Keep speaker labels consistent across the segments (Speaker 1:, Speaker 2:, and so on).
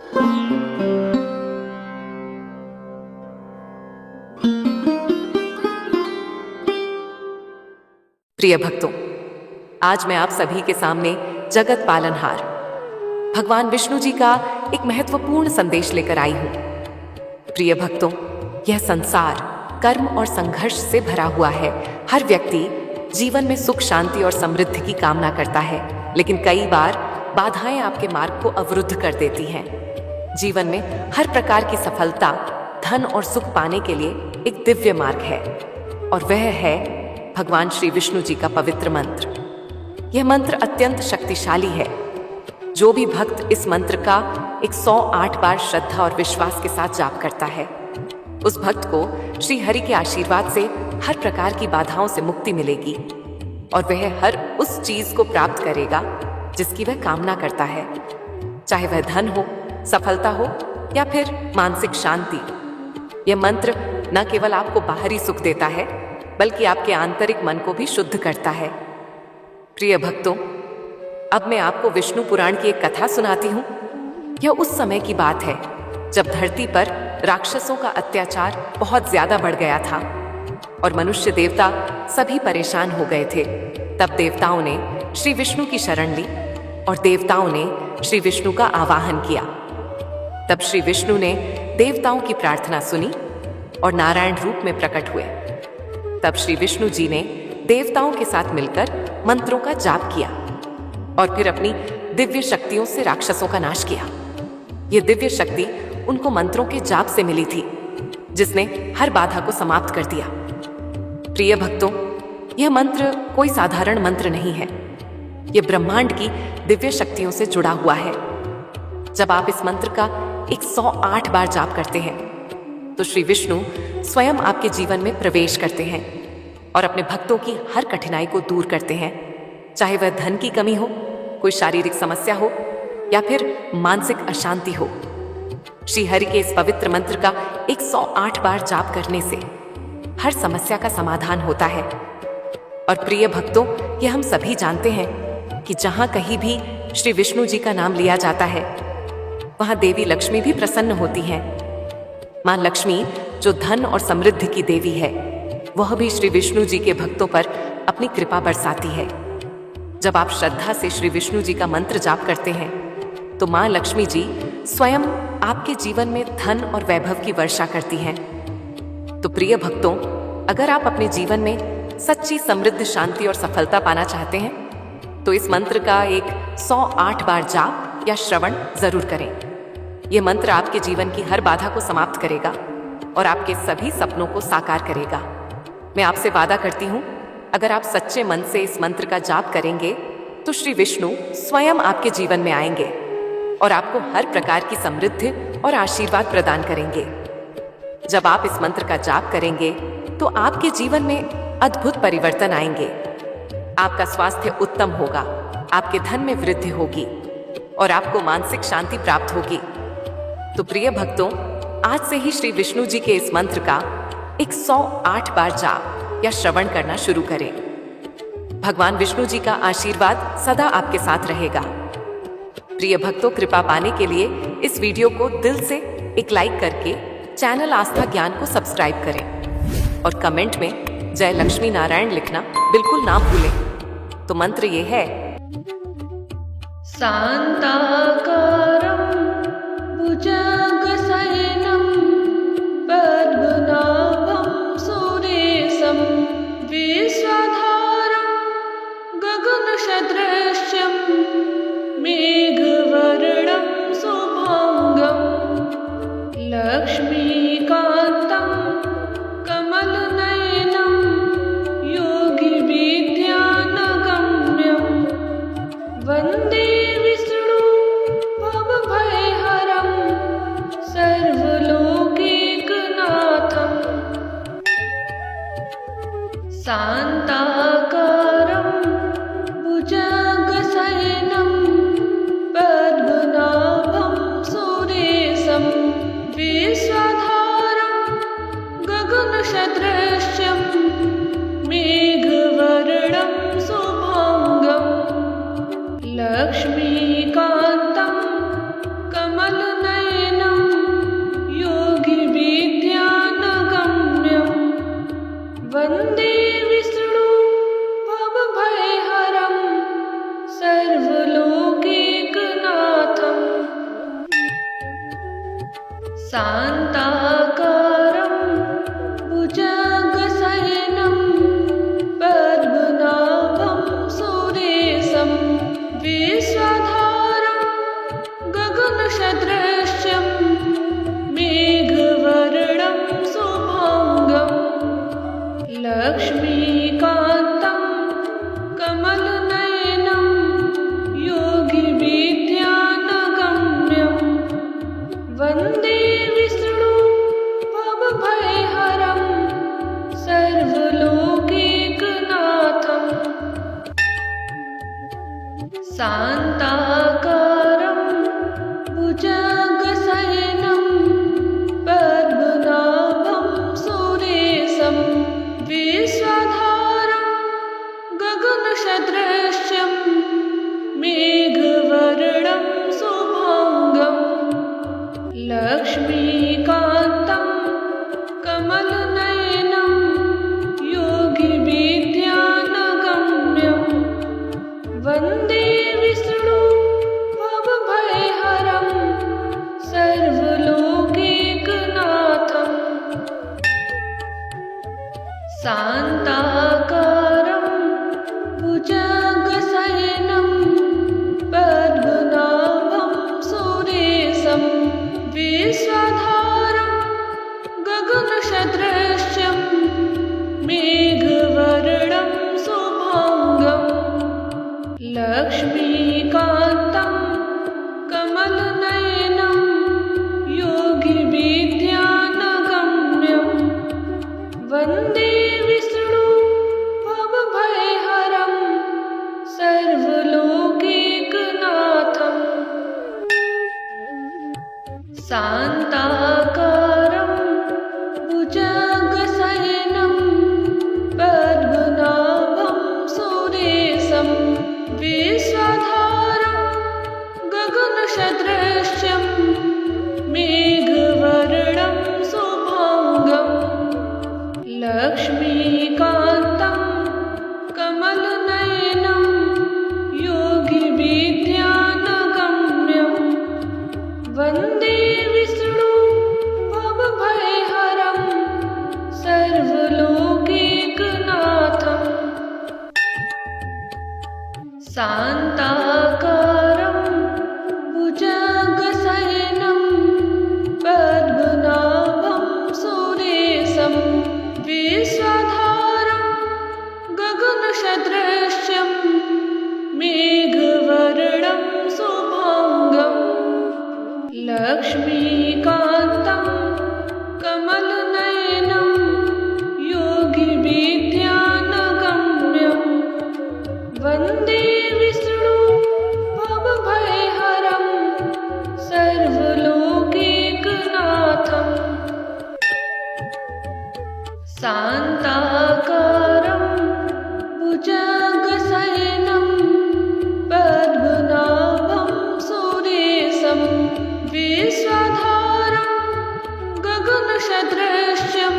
Speaker 1: प्रिय भक्तों, आज मैं आप सभी के सामने जगत पालनहार भगवान विष्णु जी का एक महत्वपूर्ण संदेश लेकर आई हूं। प्रिय भक्तों, यह संसार कर्म और संघर्ष से भरा हुआ है। हर व्यक्ति जीवन में सुख, शांति और समृद्धि की कामना करता है, लेकिन कई बार बाधाएं आपके मार्ग को अवरुद्ध कर देती हैं। जीवन में हर प्रकार की सफलता, धन और सुख पाने के लिए एक दिव्य मार्ग है, और वह है भगवान श्री विष्णु जी का पवित्र मंत्र। यह मंत्र अत्यंत शक्तिशाली है। जो भी भक्त इस मंत्र का 108 बार श्रद्धा और विश्वास के साथ जाप करता है, उस भक्त को श्री हरि के आशीर्वाद से हर प्रकार की बाधाओं से मुक्ति मिलेगी, और वह हर उस चीज को प्राप्त करेगा जिसकी वह कामना करता है, चाहे वह धन हो, सफलता हो या फिर मानसिक शांति। यह मंत्र न केवल आपको बाहरी सुख देता है, बल्कि आपके आंतरिक मन को भी शुद्ध करता है। प्रिय भक्तों, अब मैं आपको विष्णु पुराण की एक कथा सुनाती हूँ। यह उस समय की बात है जब धरती पर राक्षसों का अत्याचार बहुत ज्यादा बढ़ गया था और मनुष्य देवता सभी परेशान हो गए थे। तब देवताओं ने श्री विष्णु की शरण ली और देवताओं ने श्री विष्णु का आवाहन किया। तब श्री विष्णु ने देवताओं की प्रार्थना सुनी और नारायण रूप में प्रकट हुए। तब श्री विष्णु जी ने देवताओं के साथ मिलकर मंत्रों का जाप किया और फिर अपनी दिव्य शक्तियों से राक्षसों का नाश किया। यह दिव्य शक्ति उनको मंत्रों के जाप से मिली थी, जिसने हर बाधा को समाप्त कर दिया। प्रिय भक्तों, यह मंत्र कोई साधारण मंत्र नहीं है। यह ब्रह्मांड की दिव्य शक्तियों से जुड़ा हुआ है। जब आप इस मंत्र का 108 बार जाप करते हैं, तो श्री विष्णु स्वयं आपके जीवन में प्रवेश करते हैं और अपने भक्तों की हर कठिनाई को दूर करते हैं, चाहे वह धन की कमी हो, कोई शारीरिक समस्या हो या फिर मानसिक अशांति हो। श्री हरि के इस पवित्र मंत्र का 108 बार जाप करने से हर समस्या का समाधान होता है। और प्रिय भक्तों, यह हम सभी जानते हैं कि जहां कहीं भी श्री विष्णु जी का नाम लिया जाता है, वहां देवी लक्ष्मी भी प्रसन्न होती हैं। मां लक्ष्मी, जो धन और समृद्धि की देवी है, वह भी श्री विष्णु जी के भक्तों पर अपनी कृपा बरसाती है। जब आप श्रद्धा से श्री विष्णु जी का मंत्र जाप करते हैं, तो मां लक्ष्मी जी स्वयं आपके जीवन में धन और वैभव की वर्षा करती हैं। तो प्रिय भक्तों, अगर आप अपने जीवन में सच्ची समृद्ध, शांति और सफलता पाना चाहते हैं, तो इस मंत्र का 108 बार जाप या श्रवण जरूर करें। यह मंत्र आपके जीवन की हर बाधा को समाप्त करेगा और आपके सभी सपनों को साकार करेगा। मैं आपसे वादा करती हूँ, अगर आप सच्चे मन से इस मंत्र का जाप करेंगे, तो श्री विष्णु स्वयं आपके जीवन में आएंगे और आपको हर प्रकार की समृद्धि और आशीर्वाद प्रदान करेंगे। जब आप इस मंत्र का जाप करेंगे, तो आपके जीवन में अद्भुत परिवर्तन आएंगे। आपका स्वास्थ्य उत्तम होगा, आपके धन में वृद्धि होगी और आपको मानसिक शांति प्राप्त होगी। तो प्रिय भक्तों, आज से ही श्री विष्णु जी के इस मंत्र का 108 बार जाप या श्रवण करना शुरू करें। भगवान विष्णु जी का आशीर्वाद सदा आपके साथ रहेगा। प्रिय भक्तों, कृपा पाने के लिए इस वीडियो को दिल से एक लाइक करके चैनल आस्था ज्ञान को सब्सक्राइब करें और कमेंट में जय लक्ष्मी नारायण लिखना बिल्कुल ना भूलें। तो मंत्र ये है:
Speaker 2: शांताकारं भुजगशयनं पद्मनाभं सुरेशं विश्वधारं गगनसदृशं मेघवर्णं शुभांगं लक्ष्मीकान्तं कमलनयनं योगिविद्यानगम्यं वन्दे विष्णु भवभयहरं सर्वलोकैकनाथं। शान्ताकारं भुजगशयनं पद्मनाभं सुरेशं विश्वधारं शान्ताकारं भुजगशयनं पद्मनाभं सुरेशं विश्वधारं गगनसदृशं मेघवर्णं शुभाङ्गं लक्ष्मीकान्तं कमलनयनं योगिविद्यानगम्यं वन्दे विष्णु भवभयहरं सर्वलोकैकनाथम् शान्ताकारं भुजगशयनं पद्मनाभं सुरेशं विश्वधारं गगनसदृशं मेघवर्णं शुभाङ्गं लक्ष्मीकान्तं कमलनयनं योगिविद्यानगम्यं वन्दे विष्णु भवभयहरं सर्वलोकैकनाथम् शान्ताकारं भुजगशयनं पद्मनाभं सुरेशं विश्वधारं गगनसदृशं मेघवर्णं शुभाङ्गं लक्ष्मीकान्तं कमलनयनं योगिविद्यानगम्यं वन्दे विष्णु भवभयहरं सर्वलोकैकनाथम् शान्ताकारं भुजगशयनं पद्मनाभं सुरेशं विश्वधारं गगनसदृशं मेघवर्णं शुभाङ्गं लक्ष्मीकान्तं कमलनयनं योगिविद्यानगम्यं वन्दे विष्णु भवभयहरं सर्वलोकैकनाथम् शान्ताकारं भुजगशयनं पद्मनाभं सुरेशं विश्वधारं गगनसदृशं मेघवर्णं शुभाङ्गं लक्ष्मीकान्तं कमलनयनं योगिविद्यानगम्यं वन्दे विष्णु भवभयहरं सर्वलोकैकनाथम् शान्ताकारं भुजगशयनं पद्मनाभं सुरेशं विश्वधारं गगनसदृशं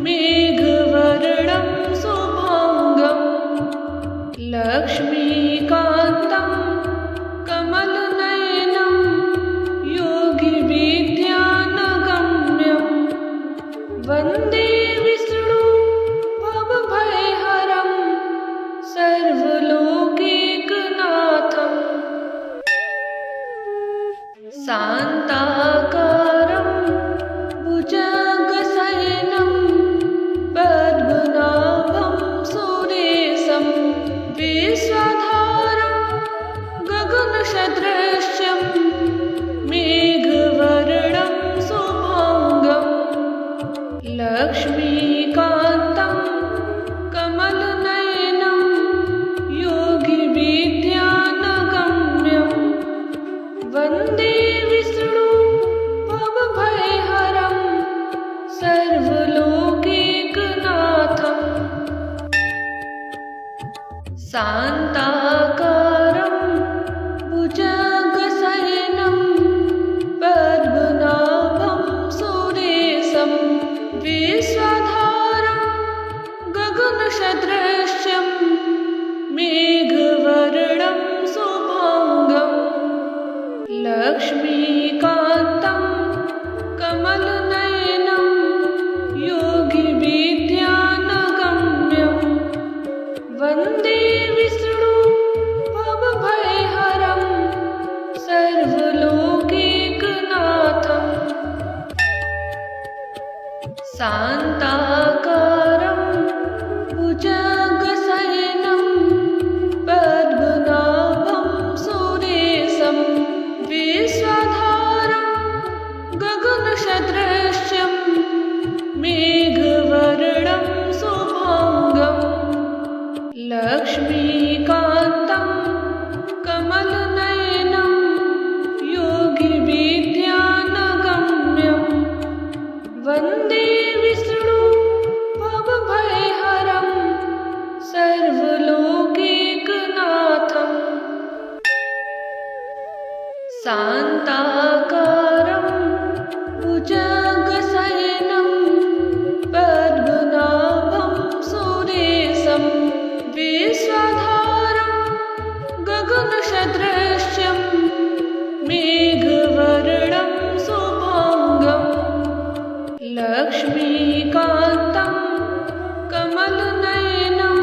Speaker 2: मेघवर्णं शुभाङ्गं लक्ष्मीकान्तं कमलनयनं योगिविद्यानगम्यं वन्दे विष्णु भवभयहरं सर्वलोकैकनाथम् शान्ताकारं भुजगशयनं पद्मनाभं सुरेशं विश्वधारं गगनसदृशं मेघवर्णं शुभाङ्गं लक्ष्मीकान्तं कमलनयनं योगिविद्यानगम्यं वन्दे विष्णु भवभयहरं सर्वलोकैकनाथम् शान्ताकारं भुजगशयनं पद्मनाभं सुरेशं विश्वधारं गगनसदृशं मेघवर्णं शुभाङ्गं लक्ष्मीकान्तं शान्ताकारं भुजगशयनं पद्मनाभं सुरेशं विश्वधारं गगनसदृशं मेघवर्णं शुभाङ्गं लक्ष्मीकान्तं कमलनयनं योगिविद्यानगम्यं वन्दे विष्णु भवभयहरं सर्वलोकैकनाथं शान्ताकारं भुजगशयनं पद्मनाभं सुरेशं विश्वधारं गगनसदृशं मेघवर्णं शुभाङ्गं लक्ष्मीकान्तं कमलनयनं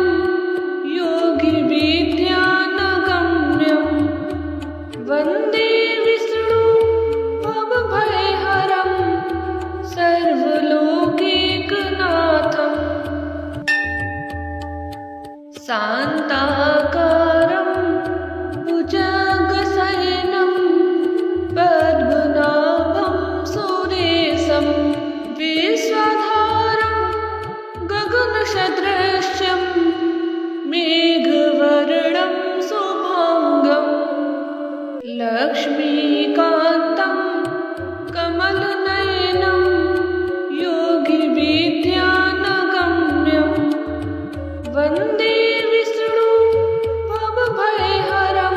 Speaker 2: योगिविद्यानगम्यं वन्दे विष्णु भवभयहरं सर्वलोकैकनाथं शान्ताकारं भुजगशयनं पद्मनाभं सुरेशं विश्वधारं गगनसदृशं मेघवर्णं शुभाङ्गं लक्ष्मीकान्तं कमलनयनं योगिविद्यानगम्यं वन्दे विष्णु भवभयहरं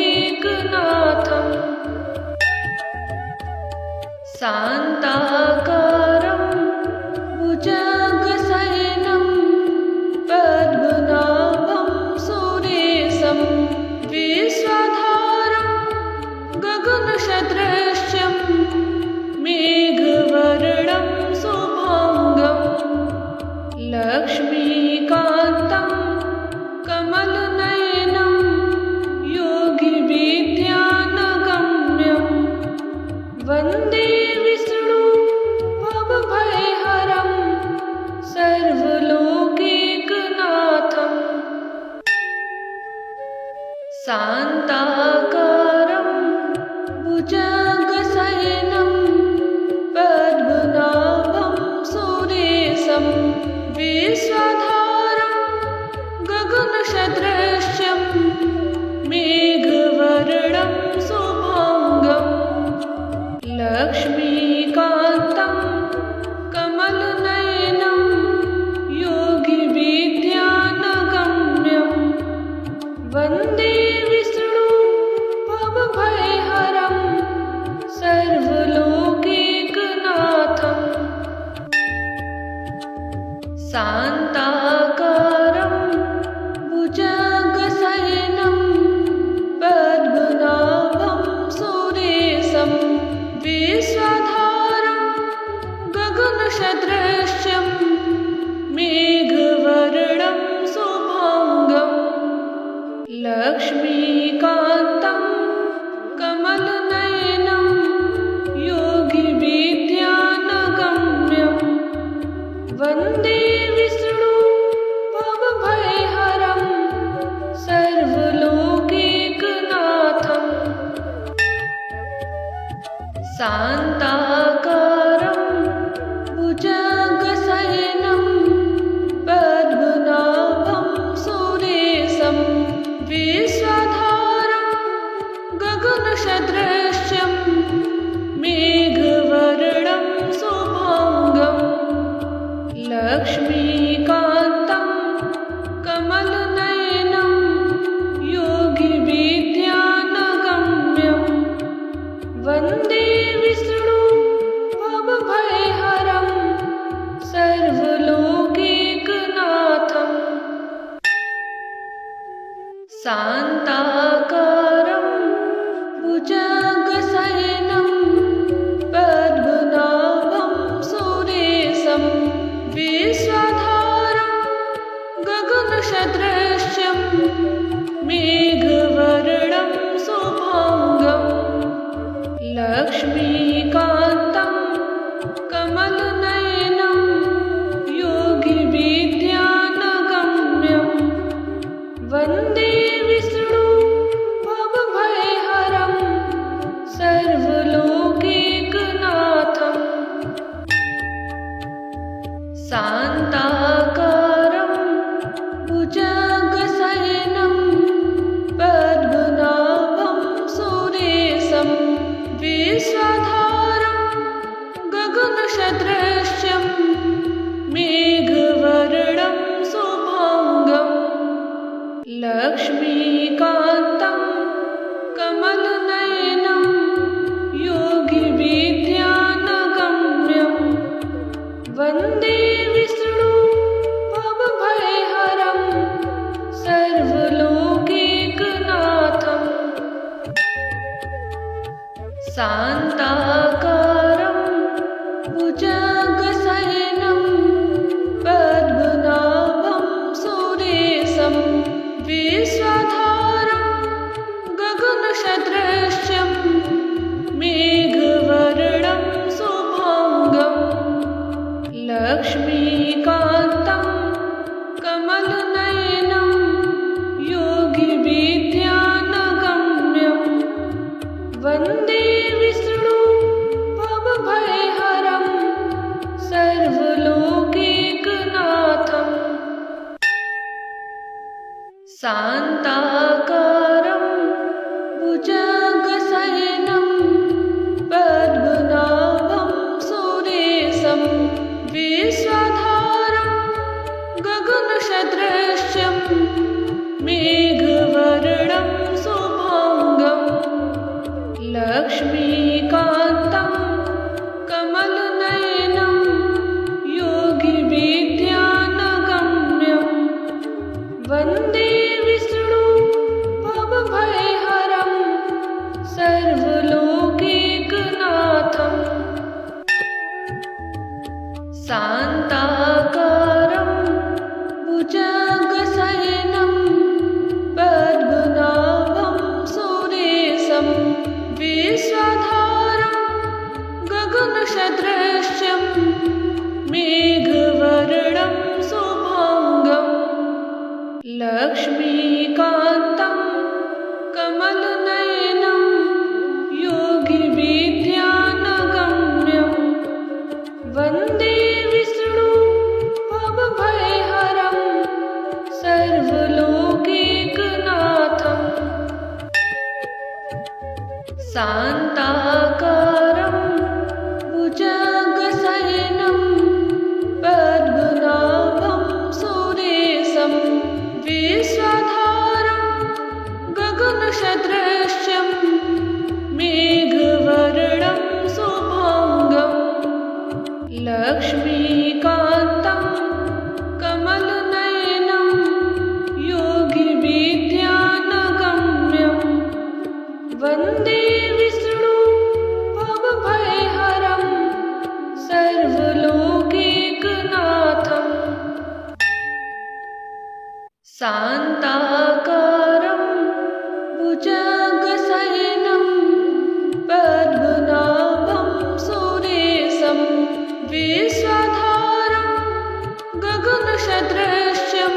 Speaker 2: सर्वलोकैकनाथं शान्ताकारं भुजगशयनं पद्मनाभं सुरेशं विश्वधारं गगनसदृशं मेघवर्णं शुभाङ्गं लक्ष्मीकान्तं कमलनयनं योगिविद्यानगम्यं वन्दे विष्णु भवभयहरं सर्वलोकैकनाथं शान्ताकारं भुजगशयनं पद्मनाभं सुरेशं विश्वधारं गगनसदृशं मेघवर्णं शुभाङ्गं लक्ष्मीकान्तं कमलनयनं योगिविद्यानगम्यं वन्दे विष्णु भवभयहरं सर्वलोकैकनाथं शान्ताकारं भुजगशयनं पद्मनाभं सुरेशं विश्वधारं गगनसदृशं मेघवर्णं शुभाङ्गं लक्ष्मीकान्तं कमलनयनं योगिविद्यानगम्यं वन्दे विष्णु भवभयहरं सर्वलोकैकनाथं शान्ताकारं भुजगशयनं पद्मनाभं सुरेशं विश्वधारं गगनसदृशं मेघवर्णं शुभाङ्गं लक्ष्मीकान्तं कमलनयनं योगिविद्यानगम्यं वन्दे विष्णु भवभयहरं सर्वलोकैकनाथं शान्ताकारं भुजगशयनं पद्मनाभं सुरेशं विश्वधारं गगनसदृशं मेघवर्णं शुभाङ्गं लक्ष्मीकान्तं शान्ताकारं भुजगशयनं पद्मनाभं सुरेशं विश्वधारं गगनसदृशं मेघवर्णं शुभाङ्गं लक्ष्मीकान्तं कमलनयनं योगिविद्यानगम्यं वन्दे विष्णु भवभयहरं सर्वलोकैकनाथम् शान्ताकारं भुजगशयनं पद्मनाभं सुरेशं विश्वधारं गगनसदृशं मेघवर्णं शुभाङ्गं लक्ष्मीकान्तं कमलनयनं योगिविद्यानगम्यं वन्दे विष्णु भवभयहरं सर्वलोकैकनाथम् शान्ताकारं भुजगशयनं पद्मनाभं सुरेशं विश्वधारं गगनसदृशं मेघवर्णं शुभाङ्गं लक्ष्मीकान्तं कमलनयनं योगिविद्यानगम्यं वन्दे विष्णु भवभयहरं सर्वलोकैकनाथम् शान्ताकारं भुजगशयनं पद्मनाभं सुरेशं विश्वधारं गगनसदृशं मेघवर्णं शुभाङ्गं लक्ष्मीकान्तं कमलनयनं योगिविद्यानगम्यं वन्दे विष्णु भवभयहरं सर्वलोकैकनाथम् शान्ताकारं भुजगशयनं पद्मनाभं सुरेशं विश्वधारं गगनसदृशं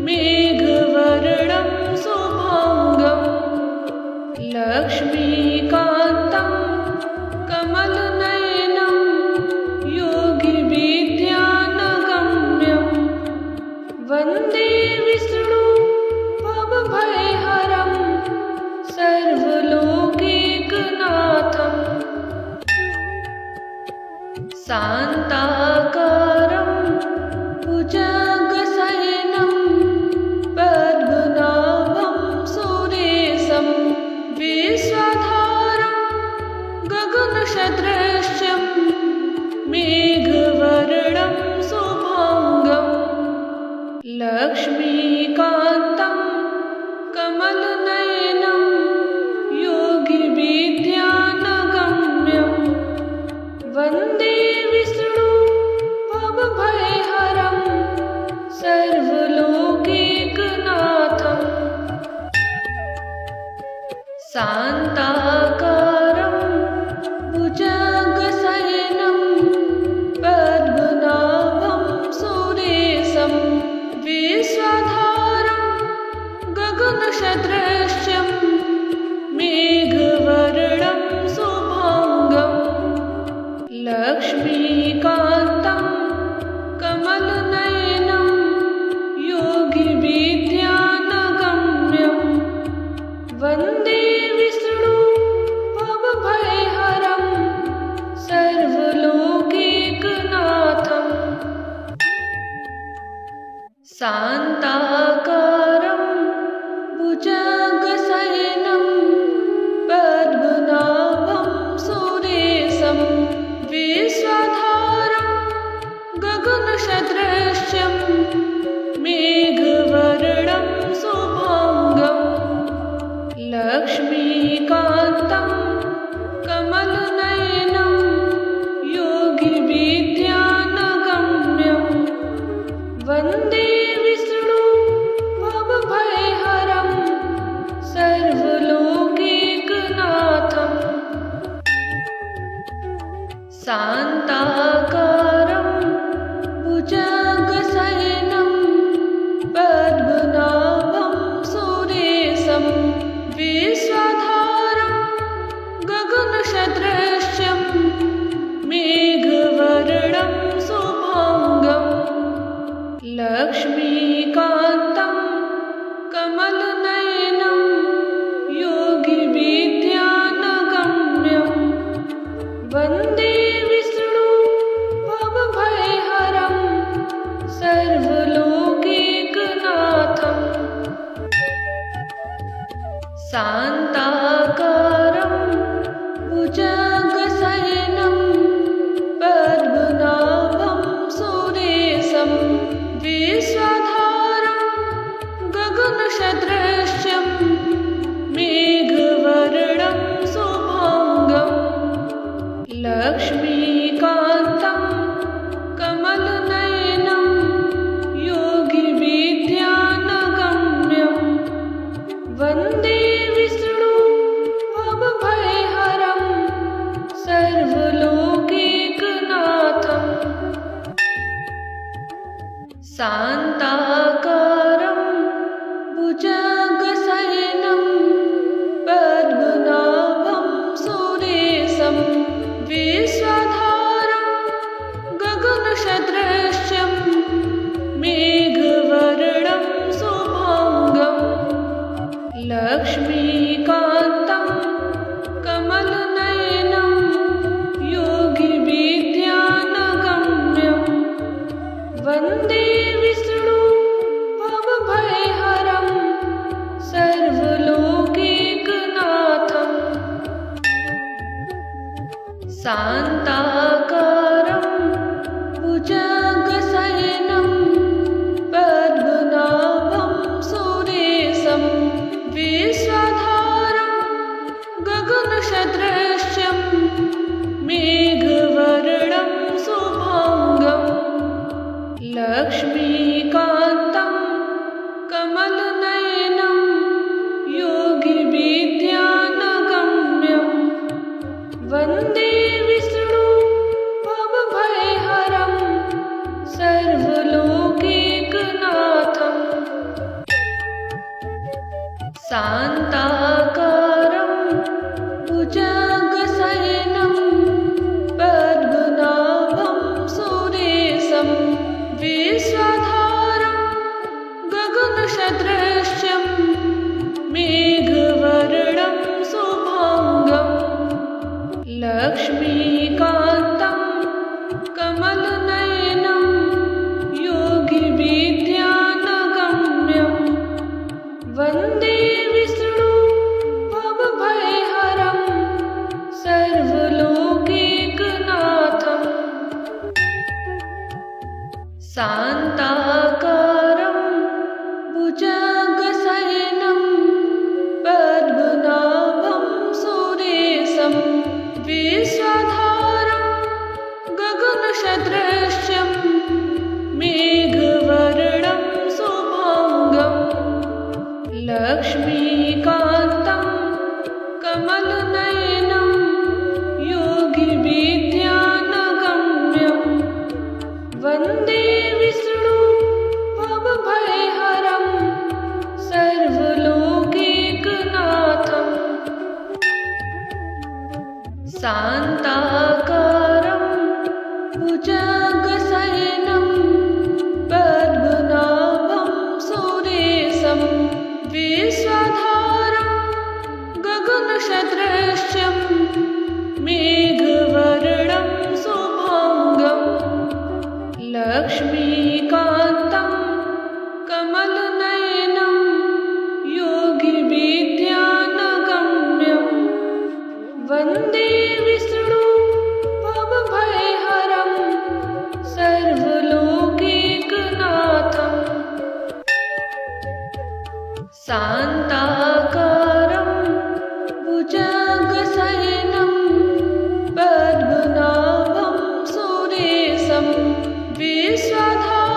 Speaker 2: मेघवर्णं शुभाङ्गं लक्ष्मीकान्तं कमलनयनं योगिविद्यानगम्यं वन्दे विष्णु भवभयहरं सर्वलोकैकनाथम् शान्ताकारं भुजगशयनं पद्मनाभं सुरेशं विश्वधारं गगनसदृशं मेघवर्णं शुभाङ्गं लक्ष्मीकान्तं कमलनयनं योगिविद्यानगम्यं वन्दे विष्णु भवभयहरं सर्वलोकैकनाथम् शान्ताकारं भुजगशयनं पद्मनाभं सुरेशं विश्वधारं गगनसदृशं मेघवर्णं शुभाङ्गं लक्ष्मीकान्तं कमलनयनं योगिविद्यानगम्यं वन्दे विष्णु भवभयहरं सर्वलोकैकनाथम् शान्ताकारं भुजगशयनं पद्मनाभं सुरेशं विश्वधारं गगनसदृशं मेघवर्णं शुभाङ्गं लक्ष्मीकान्तं शान्ताकारं भुजगशयनं पद्मनाभं सुरेशं विश्वधारं गगनसदृशं मेघवर्णं शुभाङ्गं लक्ष्मीकान्तं कमलनयनं योगिविद्यानगम्यं वन्दे विष्णु भवभयहरं सर्वलोकैकनाथं शान्ताकारं भुजगशयनं पद्मनाभं सुरेशं विश्वधारं गगनसदृशं मेघवर्णं शुभाङ्गं लक्ष्मीकान्तं कमलनयनं योगिविद्यानगम्यं वन्दे विष्णु भवभयहरं सर्वलोकैकनाथं शान्ताकारं भुजगशयनं पद्मनाभं सुरेशं विश्वधारं गगनसदृशं मेघवर्णं शुभाङ्गं लक्ष्मीकान्तं कमलनयनं योगिविद्यानगम्यं वन्दे विष्णु भवभयहरं सर्वलोकैकनाथं शान्ताकारं भुजगशयनं पद्मनाभं सुरेशं विश्वधारं गगनसदृशं मेघवर्णं शुभाङ्गं लक्ष्मीकान्तं कमलनयनं योगिविद्यानगम्यं वन्दे विष्णु भवभयहरं सर्वलोकैकनाथं शान्ताकारं भुजगशयनं पद्मनाभं सुरेशं विश्वधारं गगनसदृशं मेघवर्णं शुभाङ्गं लक्ष्मीकान्तं कमलनयनं योगिविद्यानगम्यं वन्दे विष्णु भवभयहरं सर्वलोकैकनाथं शान्ताकारं भुजगशयनं पद्मनाभं सुरेशं विश्वधारं गगनसदृशं मेघवर्णं शुभाङ्गं लक्ष्मीकान्तं कमलनयनं योगिविद्यानगम्यं वन्दे विष्णु भवभयहरं सर्वलोकैकनाथं शान्ताकारं भुजगशयनं पद्मनाभं सुरेशं विश्वधारं गगनसदृशं मेघवर्णं शुभाङ्गं लक्ष्मीकान्तं कमलनयनं योगिविद्यानगम्यं वन्दे विष्णु भवभयहरं सर्वलोकैकनाथं शान्ताकारं भुजगशयनं पद्मनाभं सुरेशं विश्वधारं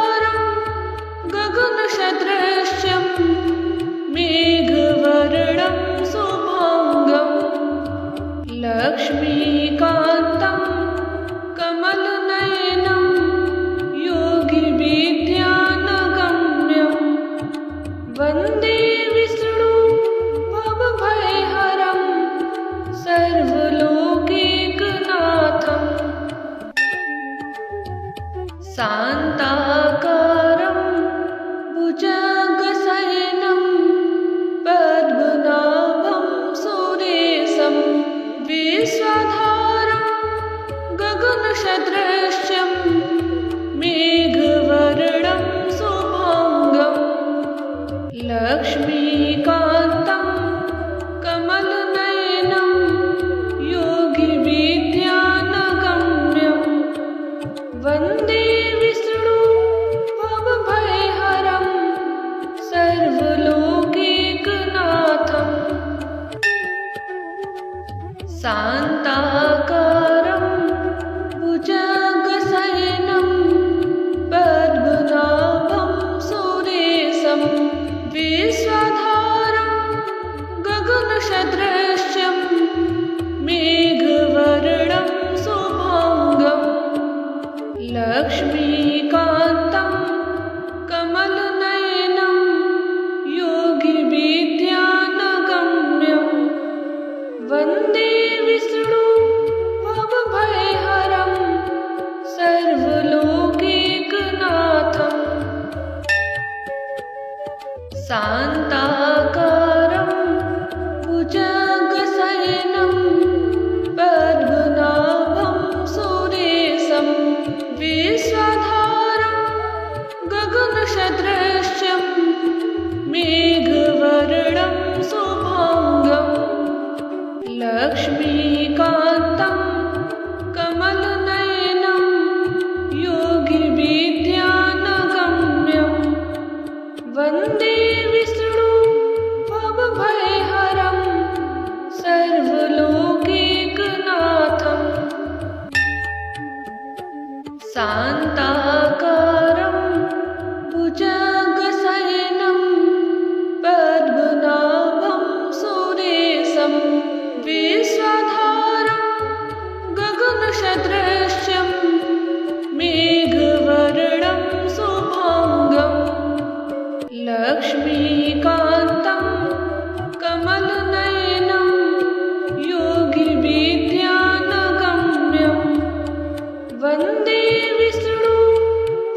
Speaker 2: शान्ताकारं भुजगशयनं पद्मनाभं सुरेशं विश्वधारं गगनसदृशं मेघवर्णं शुभाङ्गं लक्ष्मीकान्तं कमलनयनं योगिविद्यानगम्यं वन्दे विष्णु भवभयहरं सर्वलोकैकनाथम् शान्ताकारं भुजगशयनं पद्मनाभं सुरेशं विश्वधारं गगनसदृशं मेघवर्णं शुभाङ्गं लक्ष्मीकान्तं कमलनयनं योगिविद्यानगम्यं वन्दे विष्णु भवभयहरं सर्वलोकैकनाथम् शान्ताकारं भुजगशयनं पद्मनाभं सुरेशं विश्वधारं गगनसदृशं मेघवर्णं शुभाङ्गं लक्ष्मीकान्तं कमलनयनं योगिविद्यानगम्यं वन्दे विष्णु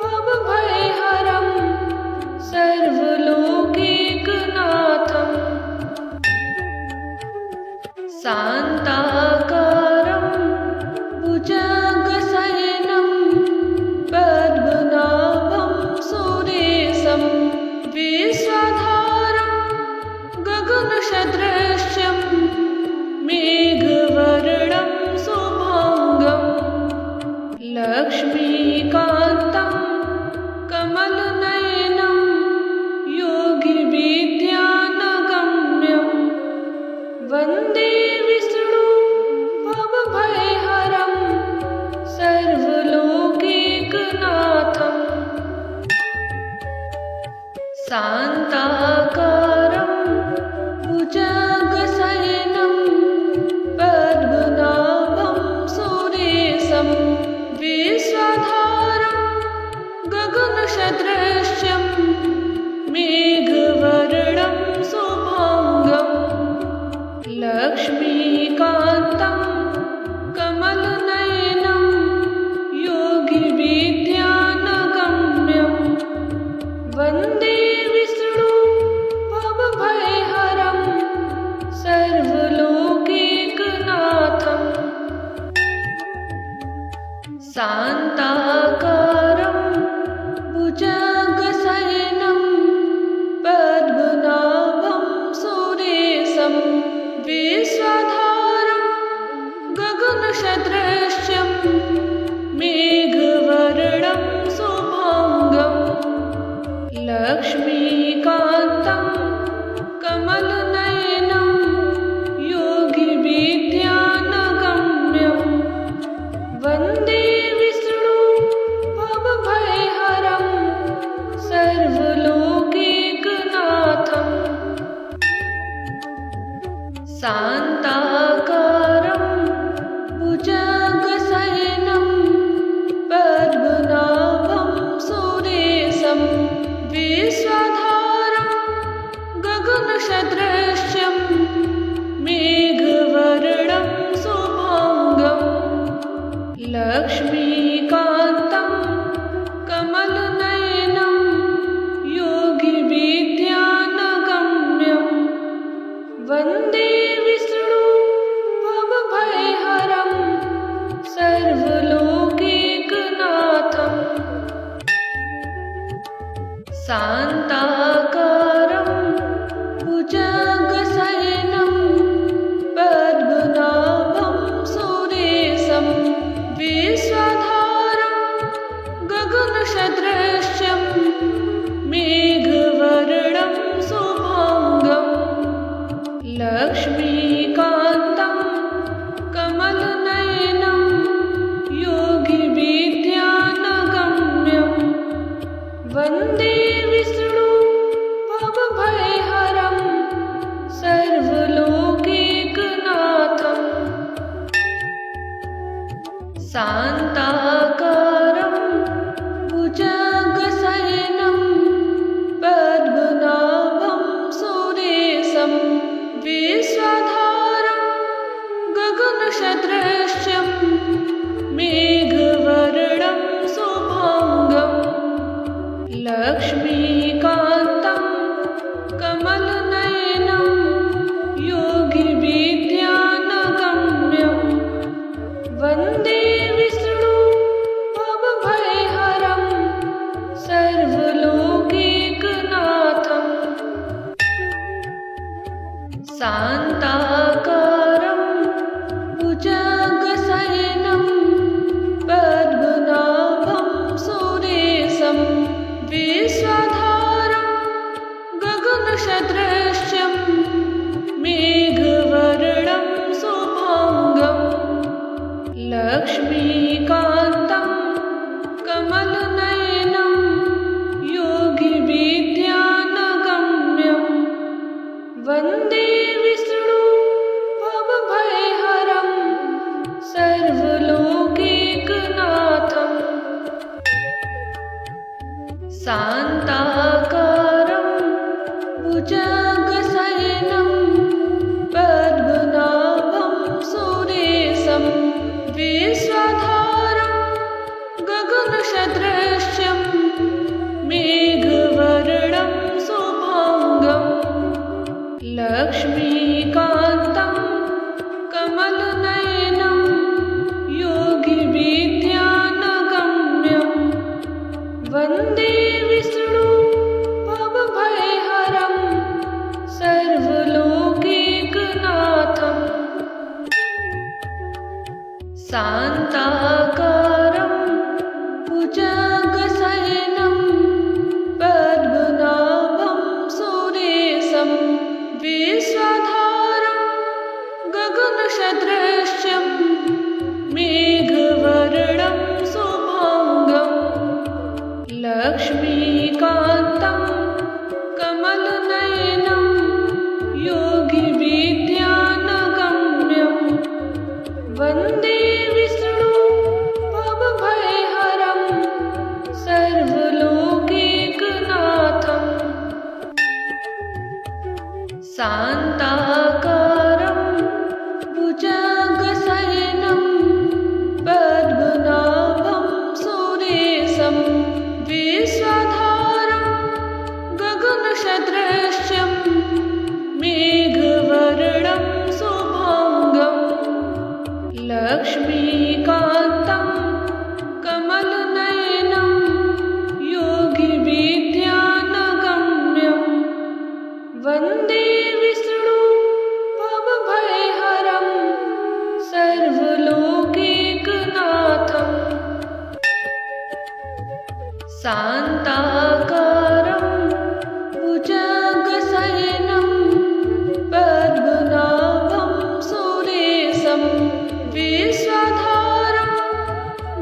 Speaker 2: भवभयहरं सर्वलोकैकनाथम् शान्ताकारं भुजगशयनं पद्मनाभं सुरेशं विश्वधारं गगनसदृशं मेघवर्णं शुभाङ्गं लक्ष्मीकान्तं कमलनयनं योगिविद्यानगम्यं वन्दे विष्णु भवभयहरं सर्वलोकैकनाथम् शान्ताकारं भुजगशयनं पद्मनाभं सुरेशं विश्वधारं गगनसदृशं मेघवर्णं शुभाङ्गं लक्ष्मीकान्तं कमलनयनं योगिविद्यानगम्यं वन्दे विष्णु भवभयहरं सर्वलोकैकनाथम् शान्ताकारं भुजगशयनं पद्मनाभं सुरेशं विश्वधारं गगनसदृशं मेघवर्णं शुभाङ्गं लक्ष्मीकान्तं कमलनयनं योगिविद्यानगम्यं वन्दे विष्णु भवभयहरं सर्वलोकैकनाथम् शान्ताकारं भुजगशयनं पद्मनाभं सुरेशं विश्वधारं गगनसदृशं मेघवर्णं शुभाङ्गं लक्ष्मीकान्तं कमलनयनं योगिविद्यानगम्यं वन्दे विष्णु भवभयहरं सर्वलोकैकनाथम् शान्ताकारं भुजगशयनं पद्मनाभं सुरेशं विश्वधारं गगनसदृशं मेघवर्णं शुभाङ्गं लक्ष्मीकान्तं गगनसदृश्यं मेघवर्णं शुभाङ्गं लक्ष्मीकान्तं कमलनयनं योगिविद्यानगम्यं वन्दे विष्णु भवभयहरं सर्वलोकैकनाथम् शान्ताकारं भुजगशयनं पद्मनाभं सुरेशं विश्वधारं गगनसदृश्यं मेघवर्णं शुभाङ्गं लक्ष्मीकान्तं कमलनयनं योगिविद्यानगम्यं वन्दे विष्णु भवभयहरं सर्वलोकैकनाथम् शान्ताकारं भुजगशयनं पद्मनाभं सुरेशं विश्वधारं गगनसदृश्यं मेघवर्णं शुभाङ्गं लक्ष्मीकान्तं कमलनयनं योगिविद्यानगम्यं वन्दे विष्णु भवभयहरं सर्वलोकैकनाथम् शान्ताकारं भुजगशयनं पद्मनाभं सुरेशं विश्वधारं गगनसदृश्यं मेघवर्णं शुभाङ्गं लक्ष्मीकान्तं कमलनयनं योगिविद्यानगम्यं वन्दे विष्णु भवभयहरं सर्वलोकैकनाथम् शान्ताकारं भुजगशयनं पद्मनाभं सुरेशं विश्वधारं गगनसदृश्यं मेघवर्णं शुभाङ्गं लक्ष्मीकान्तं कमलनयनं योगिविद्यानगम्यं वन्दे विष्णु भवभयहरं सर्वलोकैकनाथम् शान्ताकारं भुजगशयनं पद्मनाभं सुरेशं विश्वधारं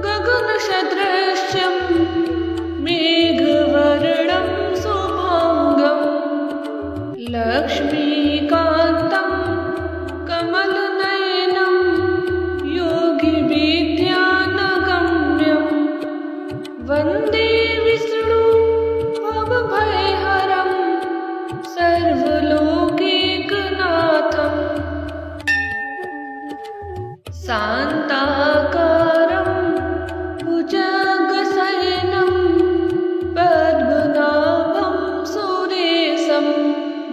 Speaker 2: गगनसदृश्यं मेघवर्णं शुभाङ्गं लक्ष्मीकान्तं कमलनयनं योगिविद्यानगम्यं वन्दे विष्णु भवभयहरं सर्वलोकैकनाथम् शान्ताकारं भुजगशयनं पद्मनाभं सुरेशं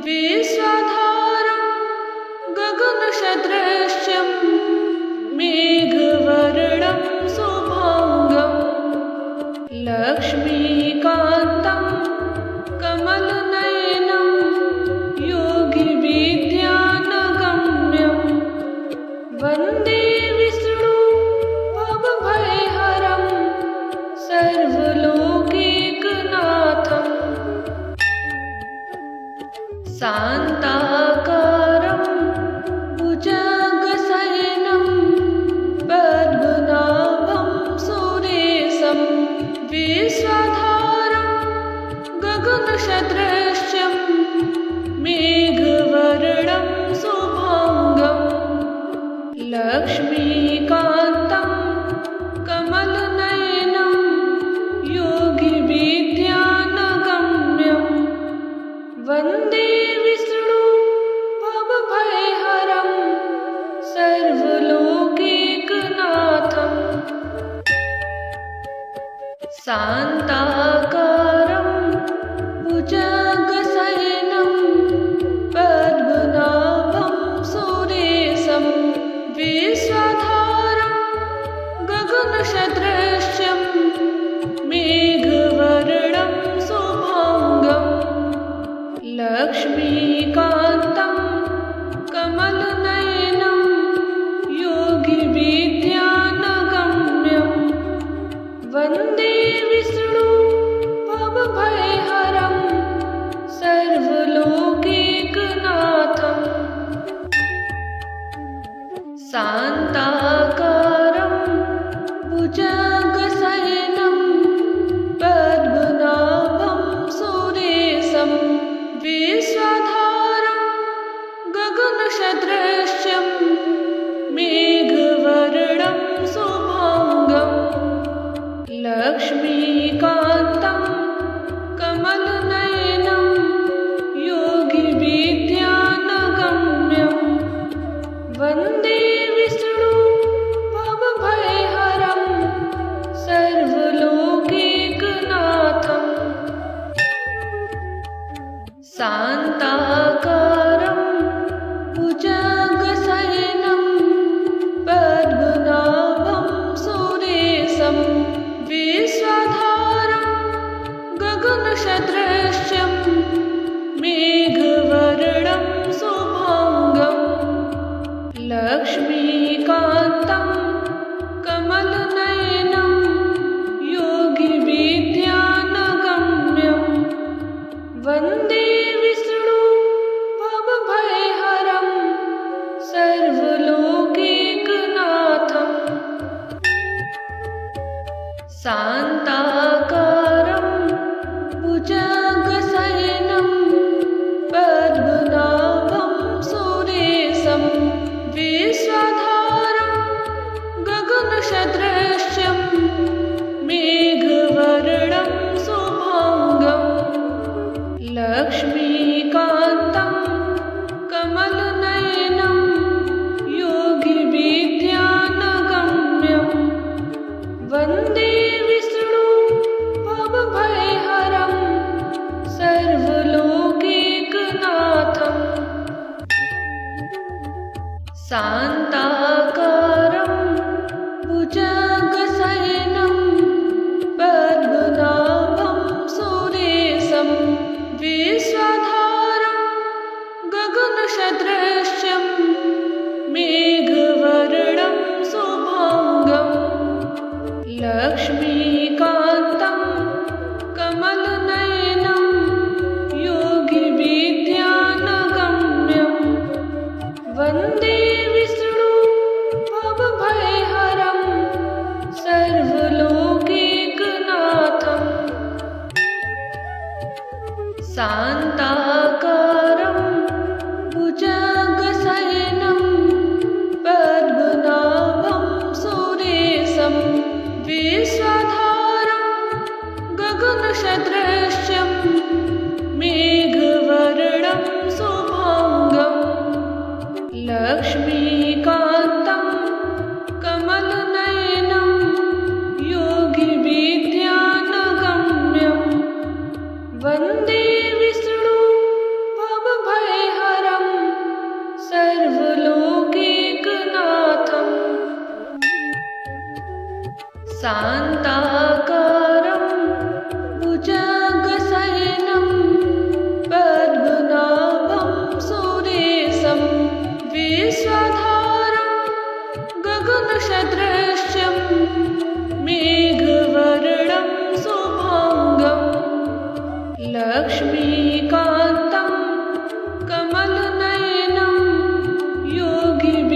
Speaker 2: विश्वधारं गगनसदृश्यं मेघवर्णं शुभाङ्गं लक्ष्मीकान्तं कमलनयनं योगिविद्यानगम्यं वन्दे विष्णु भवभयहरं सर्वलोकैकनाथम् शान्ताकारं भुजगशयनं पद्मनाभं सुरेशं विश्वधारं शान्ताकारं भुजगशयनं पद्मनाभं सुरेशं विश्वधारं गगनसदृशं मेघवर्णं शुभाङ्गं लक्ष्मीकान्तं कमलनयनं योगिविद्यानगम्यं वन्दे विष्णु भवभयहरं सर्वलोकैकनाथम् शान्ताकारं भुजगशयनं पद्मनाभं सुरेशं विश्वधारं गगनसदृशं मेघवर्णं शुभाङ्गं लक्ष्मीकान्तं कमलनयनं योगिविद्यानगम्यं वन्दे विष्णु भवभयहरं सर्वलोकैकनाथम् शान्ताकारं भुजगशयनं पद्मनाभं सुरेशं विश्वधारं गगनसदृशं मेघवर्णं शुभाङ्गं लक्ष्मीकान्तं कमलनयनं योगिविद्यानगम्यं वन्दे विष्णु भवभयहरं सर्वलोकैकनाथम् शान्ताकारं भुजगशयनं पद्मनाभं सुरेशं विश्वधारं गगनसदृशं मेघवर्णं शुभाङ्गं लक्ष्मीकान्तं कमलनयनं योगिविद्यानगम्यं वन्दे विष्णु भवभयहरं सर्वलोकैकनाथम् शान्ताकारं भुजगशयनं पद्मनाभं सुरेशं विश्वधारं गगनसदृशं मेघवर्णं शुभाङ्गं लक्ष्मीकान्तं कमलनयनं योगिविद्यानगम्यं वन्दे विष्णु भवभयहरं सर्वलोकैकनाथम् शान्ताकारं भुजगशयनं पद्मनाभं सुरेशं विश्वधारं गगनसदृशं मेघवर्णं शुभाङ्गं लक्ष्मीकान्तं कमलनयनं योगिविद्यानगम्यं वन्दे विष्णु भवभयहरं सर्वलोकैकनाथम् शान्ताकारं भुजगशयनं पद्मनाभं सुरेशं विश्वधारं गगनसदृशं मेघवर्णं शुभाङ्गं लक्ष्मीकान्तं कमलनयनं योगिविद्यानगम्यं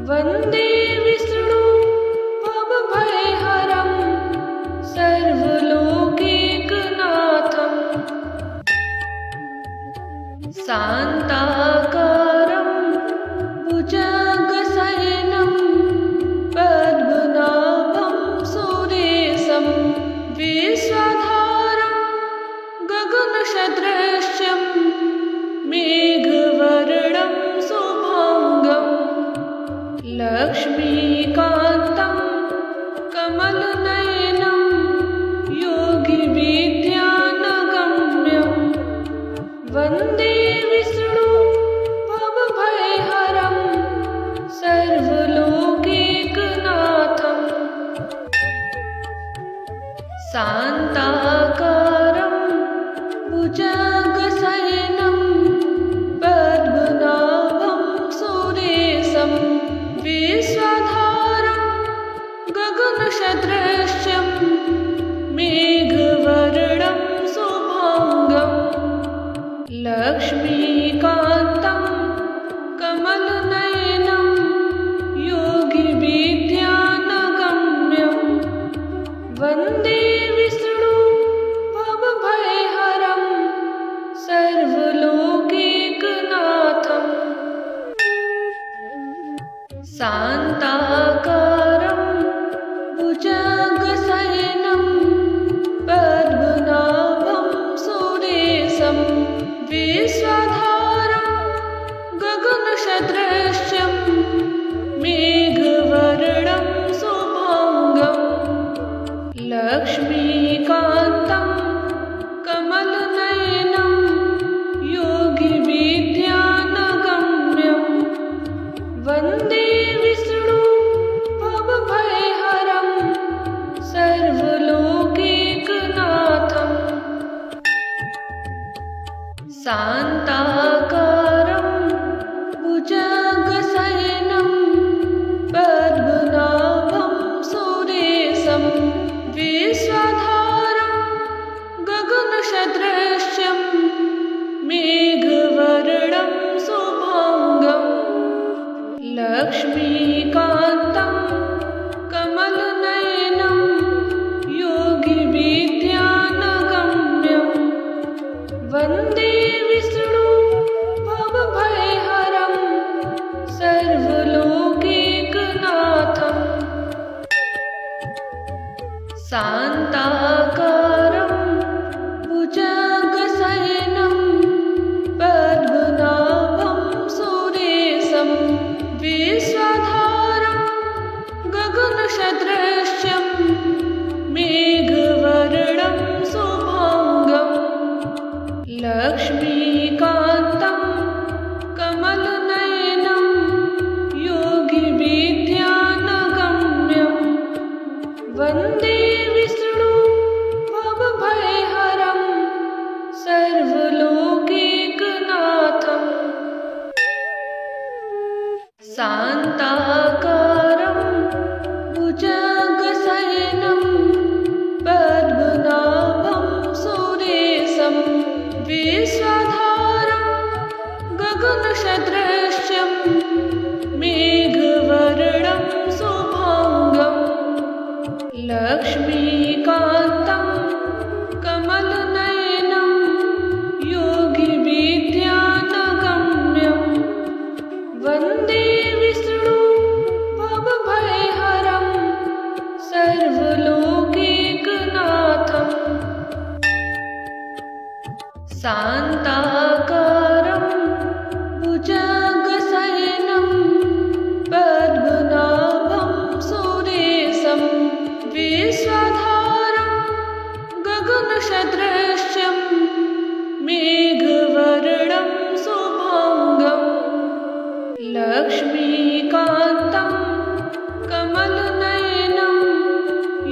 Speaker 2: वन्दे विष्णु भवभयहरं सर्वलोकैकनाथम् शान्ताकारं भुजगशयनं पद्मनाभं सुरेशं विश्वधारं गगनसदृशं मेघवर्णं शुभाङ्गं लक्ष्मीकान्तं शान्ताकारं भुजगशयनं पद्मनाभं सुरेशं विश्वधारं गगनसदृशं मेघवर्णं शुभाङ्गं लक्ष्मीकान्तं कमलनयनं योगिविद्यानगम्यं वन्दे विष्णु भवभयहरं सर्वलोकैकनाथम् शान्ताकारं भुजगशयनं पद्मनाभं सुरेशं विश्वधारं गगनसदृशं मेघवर्णं शुभाङ्गं लक्ष्मीकान्तं कमलनयनं योगिविद्यानगम्यं वन्दे विष्णु भवभयहरं सर्वलोकैकनाथम् शान्ताकारं भुजगशयनं पद्मनाभं सुरेशं विश्वधारं गगनसदृशं मेघवर्णं शुभाङ्गं लक्ष्मीकान्तं कमलनयनं योगिविद्यानगम्यं वन्दे विष्णु भवभयहरं सर्वलोकैकनाथम् शान्ताकारं भुजगशयनं पद्मनाभं सुरेशं विश्वधारं गगनसदृशं मेघवर्णं शुभाङ्गं लक्ष्मीकान्तं कमलनयनं योगिविद्यानगम्यं वन्दे विष्णु भवभयहरं सर्वलोकैकनाथम् शान्ताकारं भुजगशयनं पद्मनाभं सुरेशं विश्वधारं गगनसदृशं मेघवर्णं शुभाङ्गं लक्ष्मीकान्तं कमलनयनं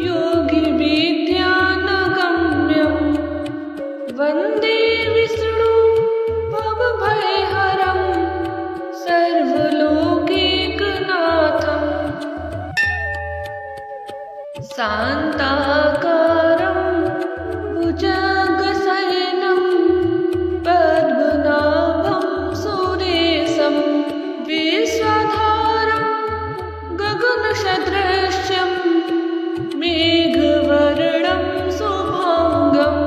Speaker 2: योगिविद्यानगम्यं वन्दे विष्णु भवभयहरं सर्वलोकैकनाथम् शान्ताकारं भुजगशयनं पद्मनाभं सुरेशं विश्वधारं गगनसदृशं मेघवर्णं शुभाङ्गं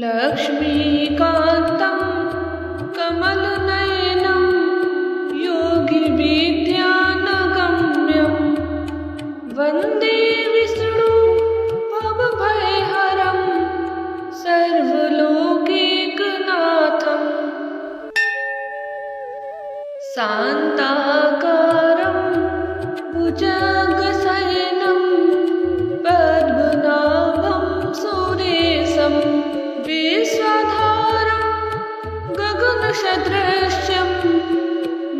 Speaker 2: लक्ष्मीकान्तं कमलनयनं योगिविद्यानगम्यं वन्दे विष्णु भवभयहरं सर्वलोकैकनाथम् शान्ताकारं भुजगशयनं पद्मनाभं सुरेशं विश्वधारं गगनसदृशं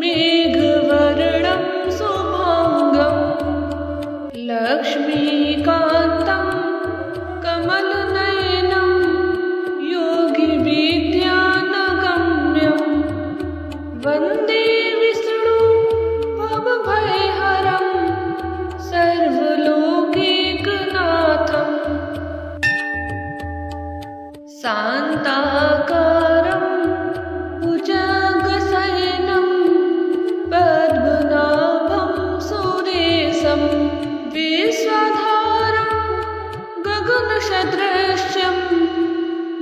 Speaker 2: मेघवर्णं शुभाङ्गं लक्ष्मीकान्तं कमलनयनं योगिविद्यानगम्यं वन्दे विष्णु भवभयहरं सर्वलोकैकनाथम् शान्ताकारं भुजगशयनं पद्मनाभं सुरेशं विश्वधारं गगनसदृशं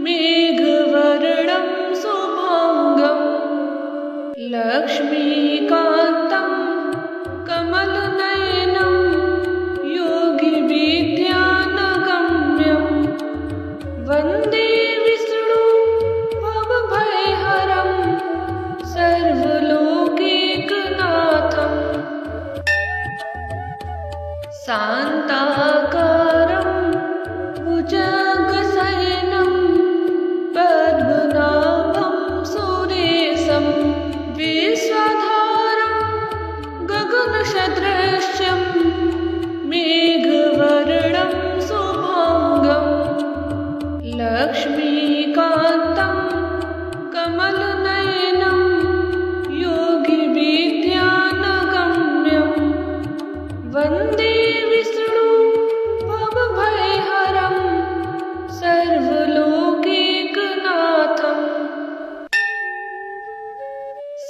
Speaker 2: मेघवर्णं शुभाङ्गं लक्ष्मीकान्तं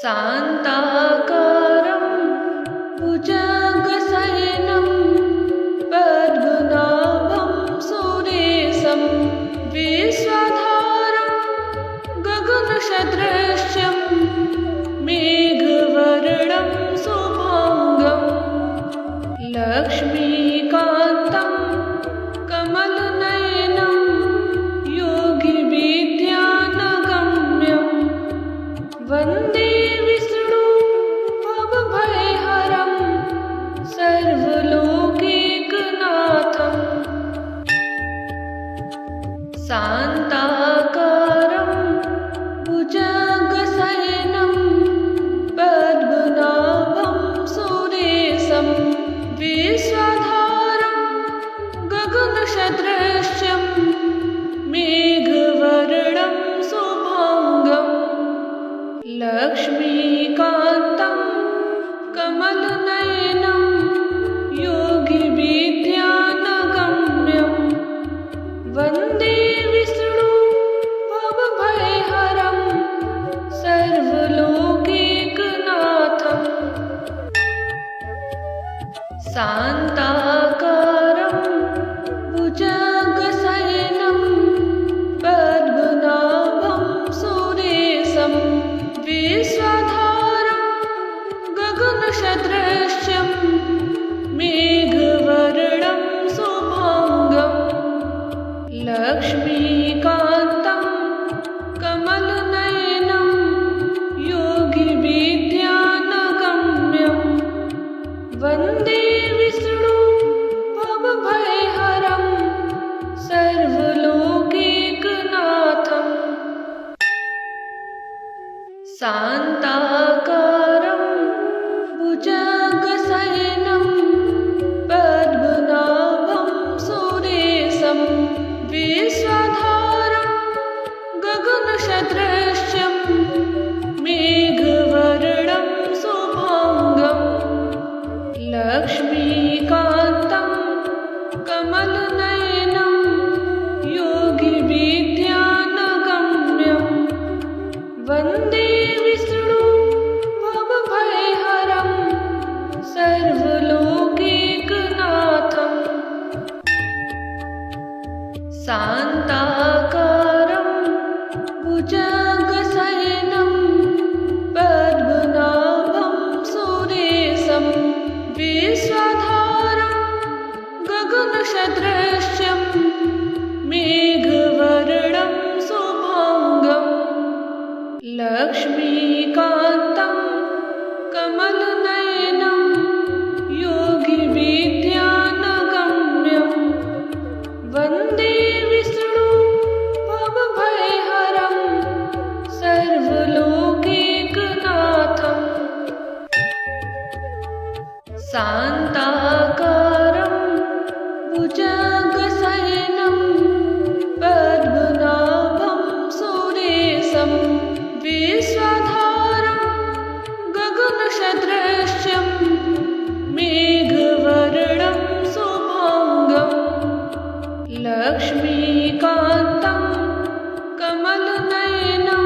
Speaker 2: शान्ताकारं भुजगशयनं पद्मनाभं सुरेशं विश्वधारं गगनसदृशं मेघवर्णं शुभाङ्गं लक्ष्मीकान्तं कमलनयनं योगिविद्यानगम्यं वन्दे विष्णु भवभयहरं सर्वलोकैकनाथं शान्ताकारं भुजगशयनं पद्मनाभं सुरेशं विश्वधारं गगनसदृशं मेघवर्णं शुभाङ्गं लक्ष्मीकान्तं कमलनयनं योगिविद्यानगम्यं वन्दे विष्णु भवभयहरं सर्वलोकैकनाथं शान्ताकारं भुजगशयनं पद्मनाभं सुरेशं विश्वधारं गगनसदृशं मेघवर्णं शुभाङ्गं लक्ष्मीकान्तं कमलनयनं योगिविद्यानगम्यं वन्दे विष्णु भवभयहरं सर्वलोकैकनाथं शान्ताकारं भुजगशयनं पद्मनाभं सुरेशं विश्वधारं गगनसदृशं मेघवर्णं शुभाङ्गं लक्ष्मीकान्तं कमलनयनं योगिविद्यानगम्यं वन्दे विष्णु भवभयहरं सर्वलोकैकनाथं शान्ताकारं भुजगशयनं पद्मनाभं सुरेशं विश्वधारं गगनसदृशं मेघवर्णं शुभाङ्गं लक्ष्मीकान्तं कमलनयनं योगिविद्यानगम्यं वन्दे विष्णु भवभयहरं सर्वलोकैकनाथं शान्ताकारं भुजगशयनं पद्मनाभं सुरेशं विश्वधारं गगनसदृशं मेघवर्णं शुभाङ्गं लक्ष्मीकान्तं कमलनयनं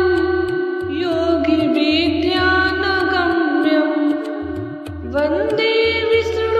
Speaker 2: योगिविद्यानगम्यं वन्दे विष्णु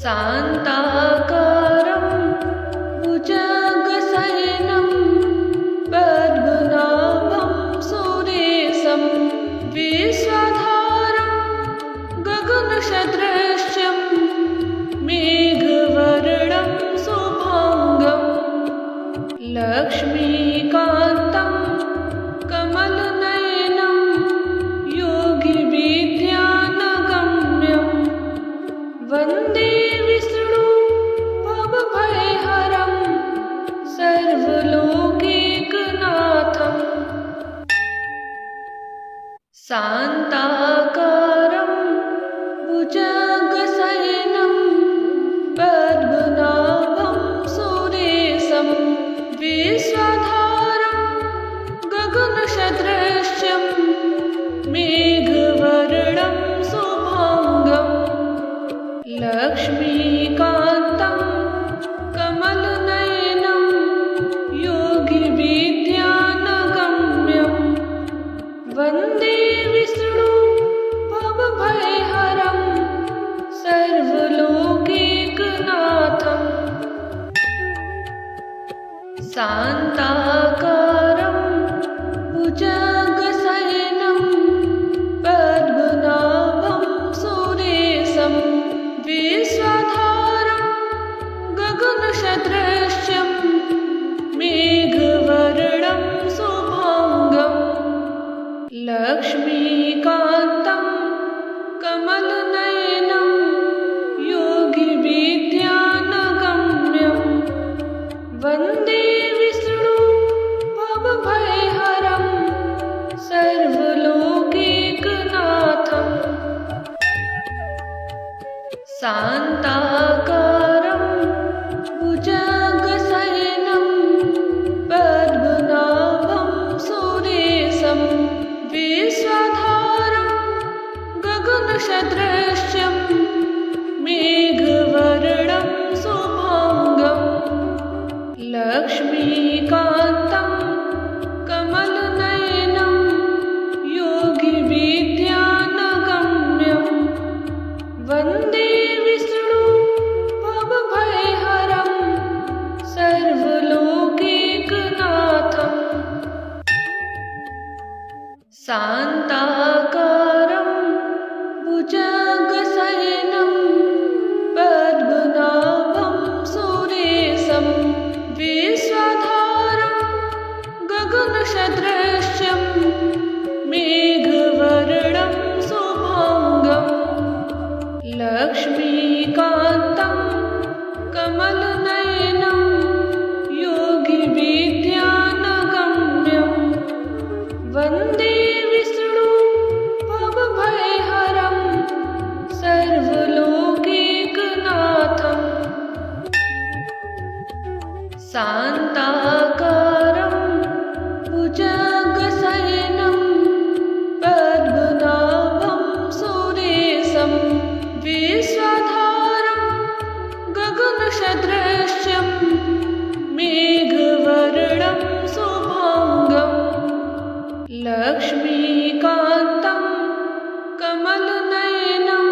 Speaker 2: शान्ताकारं भुजगशयनं पद्मनाभं सुरेशं विश्वधारं गगनसदृशं मेघवर्णं शुभांगं लक्ष्मीकान्तं कमलनयनं योगिविद्यानगम्यं वन्दे विष्णु भवभयहरं सर्वलोकैकनाथम् शान्ताकारं भुजगशयनं पद्मनाभं सुरेशं विश्वधारं गगनसदृशं मेघवर्णं शुभांगं लक्ष्मीकान्तं कमलनयनं योगिविद्यानगम्यं वन्दे विष्णु भवभयहरं सर्वलोकैकनाथम् शान्ताकारं भुजगशयनं पद्मनाभं सुरेशं विश्वधारं गगनसदृशं मेघवर्णं शुभांगं लक्ष्मीकान्तं कमलनयनं योगिविद्यानगम्यं वन्दे विष्णु भवभयहरं सर्वलोकैकनाथम् शान्ताकारं भुजगशयनं पद्मनाभं सुरेशं विश्वधारं गगनसदृशं मेघवर्णं शुभांगं लक्ष्मीकान्तं कमलनयनं योगिविद्यानगम्यं वन्दे विष्णु भवभयहरं सर्वलोकैकनाथम् शान्ताकारं भुजगशयनं पद्मनाभं सुरेशं विश्वधारं गगनसदृशं मेघवर्णं शुभांगं लक्ष्मीकान्तं कमलनयनं योगिविद्यानगम्यं वन्दे विष्णु भवभयहरं सर्वलोकैकनाथम् शान्ताकारं भुजगशयनं पद्मनाभं सुरेशं विश्वधारं गगनसदृशं मेघवर्णं शुभांगं लक्ष्मीकान्तं कमलनयनं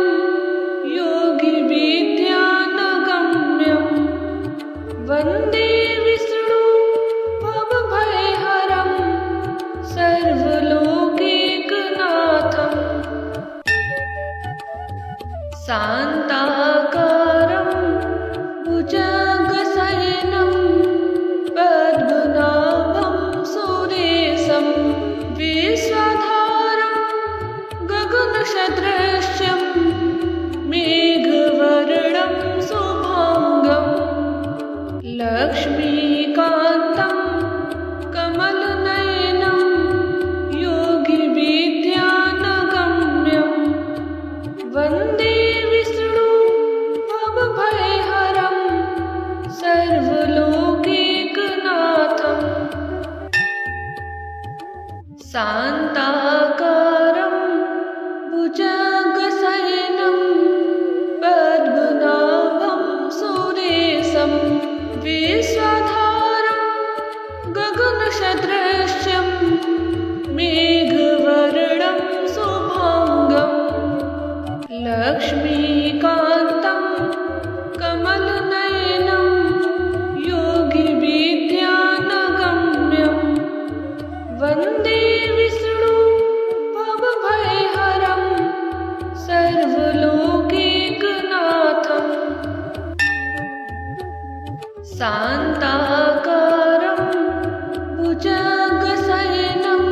Speaker 2: योगिविद्यानगम्यं वन्दे विष्णु भवभयहरं सर्वलोकैकनाथम् शान्ताकारं भुजगशयनं पद्मनाभं सुरेशं विश्वधारं गगनसदृशं मेघवर्णं शुभांगं लक्ष्मीकान्तं कमलनयनं योगिविद्यानगम्यं वन्दे विष्णु भवभयहरं सर्वलोकैकनाथम् शान्ताकारं भुजगशयनं पद्मनाभं सुरेशं विश्वधारं गगनसदृशं मेघवर्णं शुभांगं लक्ष्मीकान्तं शान्ताकारं भुजगशयनं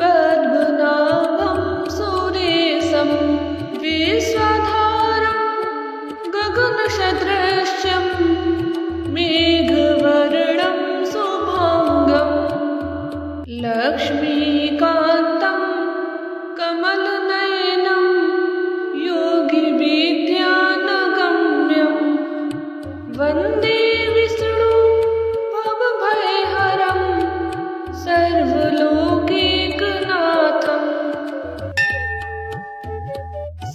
Speaker 2: पद्मनाभं सुरेशं विश्वधारं गगनसदृशं मेघवर्णं शुभाङ्गं लक्ष्मीकान्तं कमलनयनं योगिविद्यानगम्यं वन्दे विष्णु भवभयहरं सर्वलोकैकनाथम्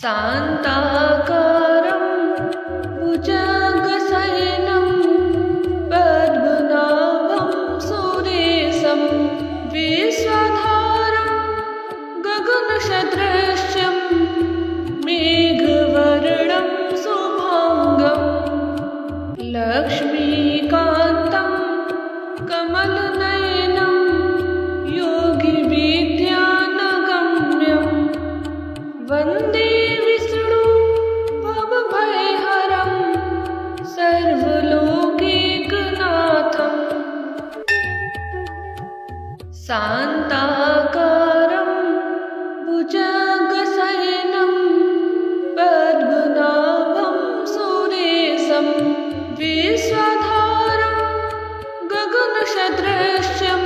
Speaker 2: शान्ताकारं भुजगशयनं पद्मनाभं सुरेशं विश्वधारं गगनसदृशं मेघवर्णं शुभाङ्गं लक्ष्मीकान्तं कमलनयनं योगिविद्यानगम्यं वन्दे विष्णु भवभयहरं सर्वलोकैकनाथम् शान्ताकारं भुजगशयनं पद्मनाभं सुरेशं विश्वधारं गगनसदृशं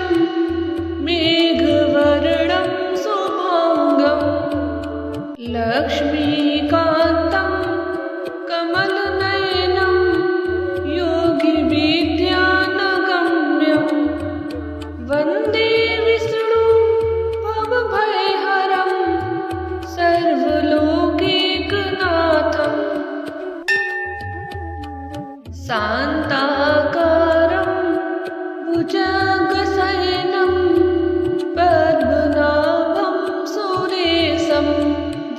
Speaker 2: मेघवर्णं शुभाङ्गं लक्ष्मीकान्तं कमलनयनं योगिविद्यानगम्यं वन्दे विष्णु भवभयहरं सर्वलोकैकनाथम् शान्ताकारं भुजगशयनं पद्मनाभं सुरेशं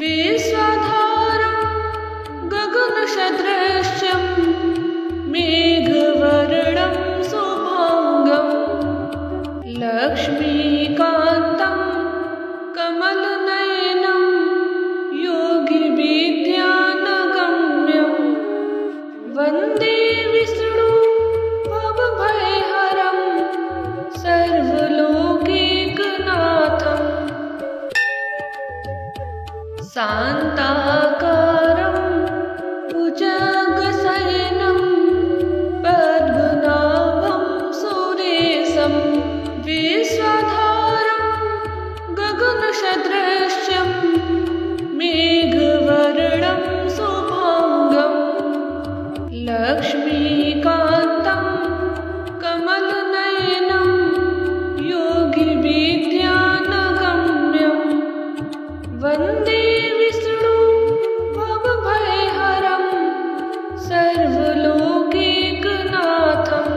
Speaker 2: विश्वधारं गगनसदृशं मेघवर्णं शुभाङ्गं लक्ष्मीकान्तं कमलनयनं योगिविद्यानगम्यं वन्दे विष्णु भवभयहरं सर्वलोकैकनाथम् शान्ताकारं भुजगशयनं पद्मनाभं सुरेशं विश्वधारं गगनसदृशं मेघवर्णं शुभाङ्गं लक्ष्मीकान्तं कमलनयनं योगिविद्यानगम्यं वन्दे विष्णु भवभयहरं सर्वलोकैकनाथम्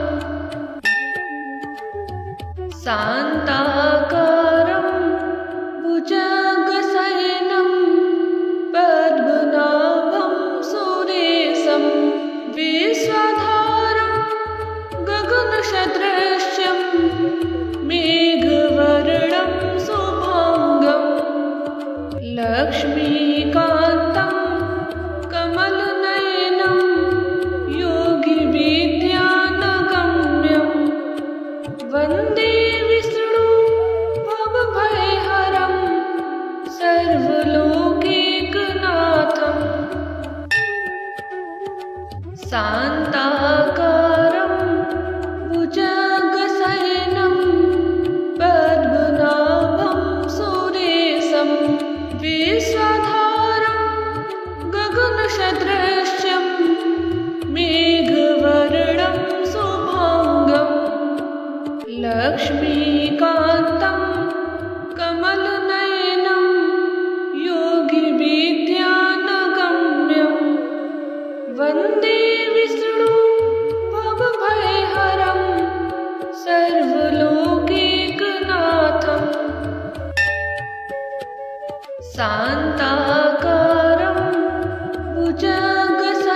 Speaker 2: शान्ताकारं भुजगशयनं पद्मनाभं सुरेशं विश्वधारं गगनसदृशं मेघवर्णं शुभाङ्गं लक्ष्मीकान्तं कमलनयनं योगिविद्यानगम्यं वन्दे विष्णु भवभयहरं सर्वलोकैकनाथम् शान्ताकारं भुजगशयनं पद्मनाभं सुरेशं विश्वधारं गगनसदृशं मेघवर्णं शुभाङ्गं लक्ष्मीकान्तं कमलनयनं योगिविद्यानगम्यं वन्दे विष्णु भवभयहरं सर्वलोकैकनाथम् शान्ताकारं भुजगशयनं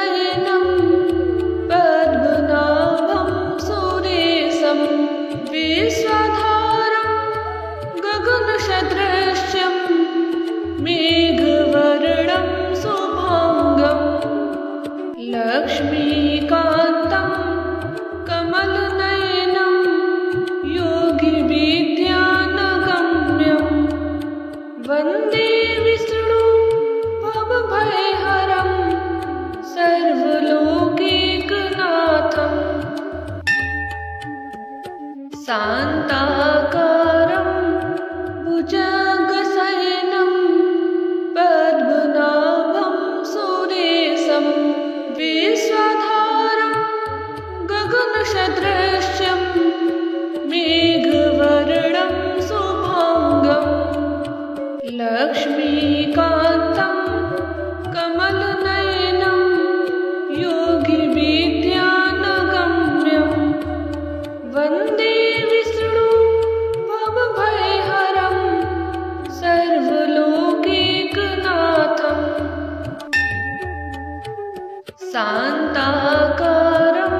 Speaker 2: शान्ताकारं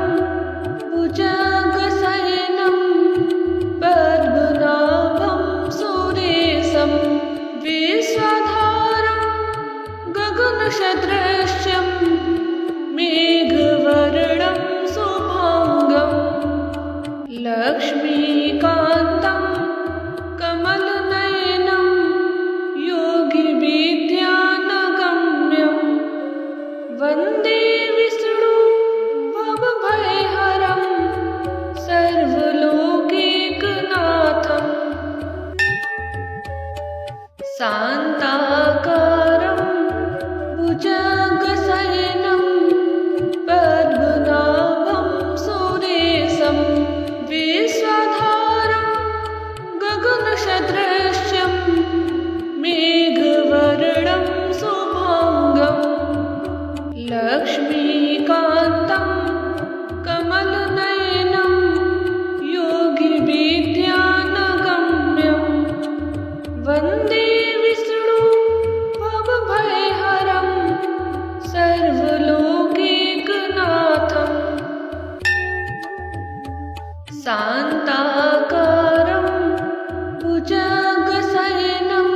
Speaker 2: भुजगशयनं पद्मनाभं सुरेशं विश्वधारं गगनसदृशं मेघवर्णं शुभाङ्गं लक्ष्मीकान्तं कमलनयनं योगिविद्यानगम्यं वन्दे विष्णु भवभयहरं सर्वलोकैकनाथम् शान्ताकारं भुजगशयनं पद्मनाभं सुरेशं विश्वधारं गगनसदृशं मेघवर्णं शुभाङ्गं लक्ष्मीकान्तं कमलनयनं योगिविद्यानगम्यं वन्दे विष्णु भवभयहरं सर्वलोकैकनाथम् शान्ताकारं भुजगशयनं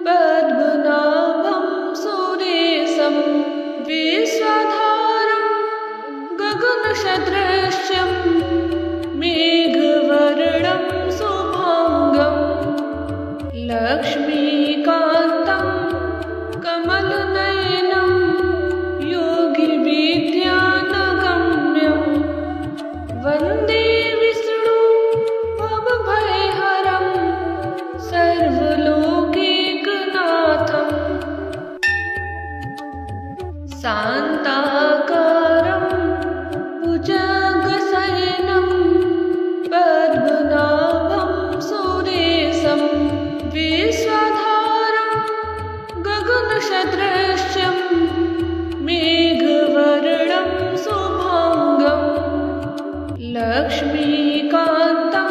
Speaker 2: पद्मनाभं सुरेशं विश्वधारं गगनसदृशं मेघवर्णं शुभाङ्गं लक्ष्मीकान्तं कमलनयनं योगिविद्यानगम्यं वन्दे विष्णु भवभयहरं सर्वलोकैकनाथम् शान्ताकारं भुजगशयनं पद्मनाभं सुरेशं विश्वधारं गगनसदृशं मेघवर्णं शुभाङ्गं लक्ष्मीकान्तं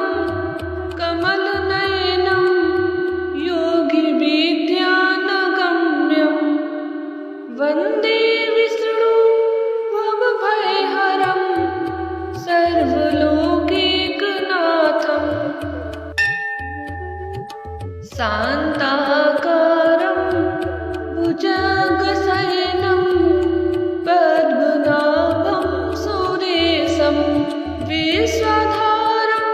Speaker 2: कमलनयनं योगिविद्यानगम्यं वन्दे विष्णु भवभयहरं सर्वलोकैकनाथम् शान्ताकारं भुजगशयनं पद्मनाभं सुरेशं विश्वधारं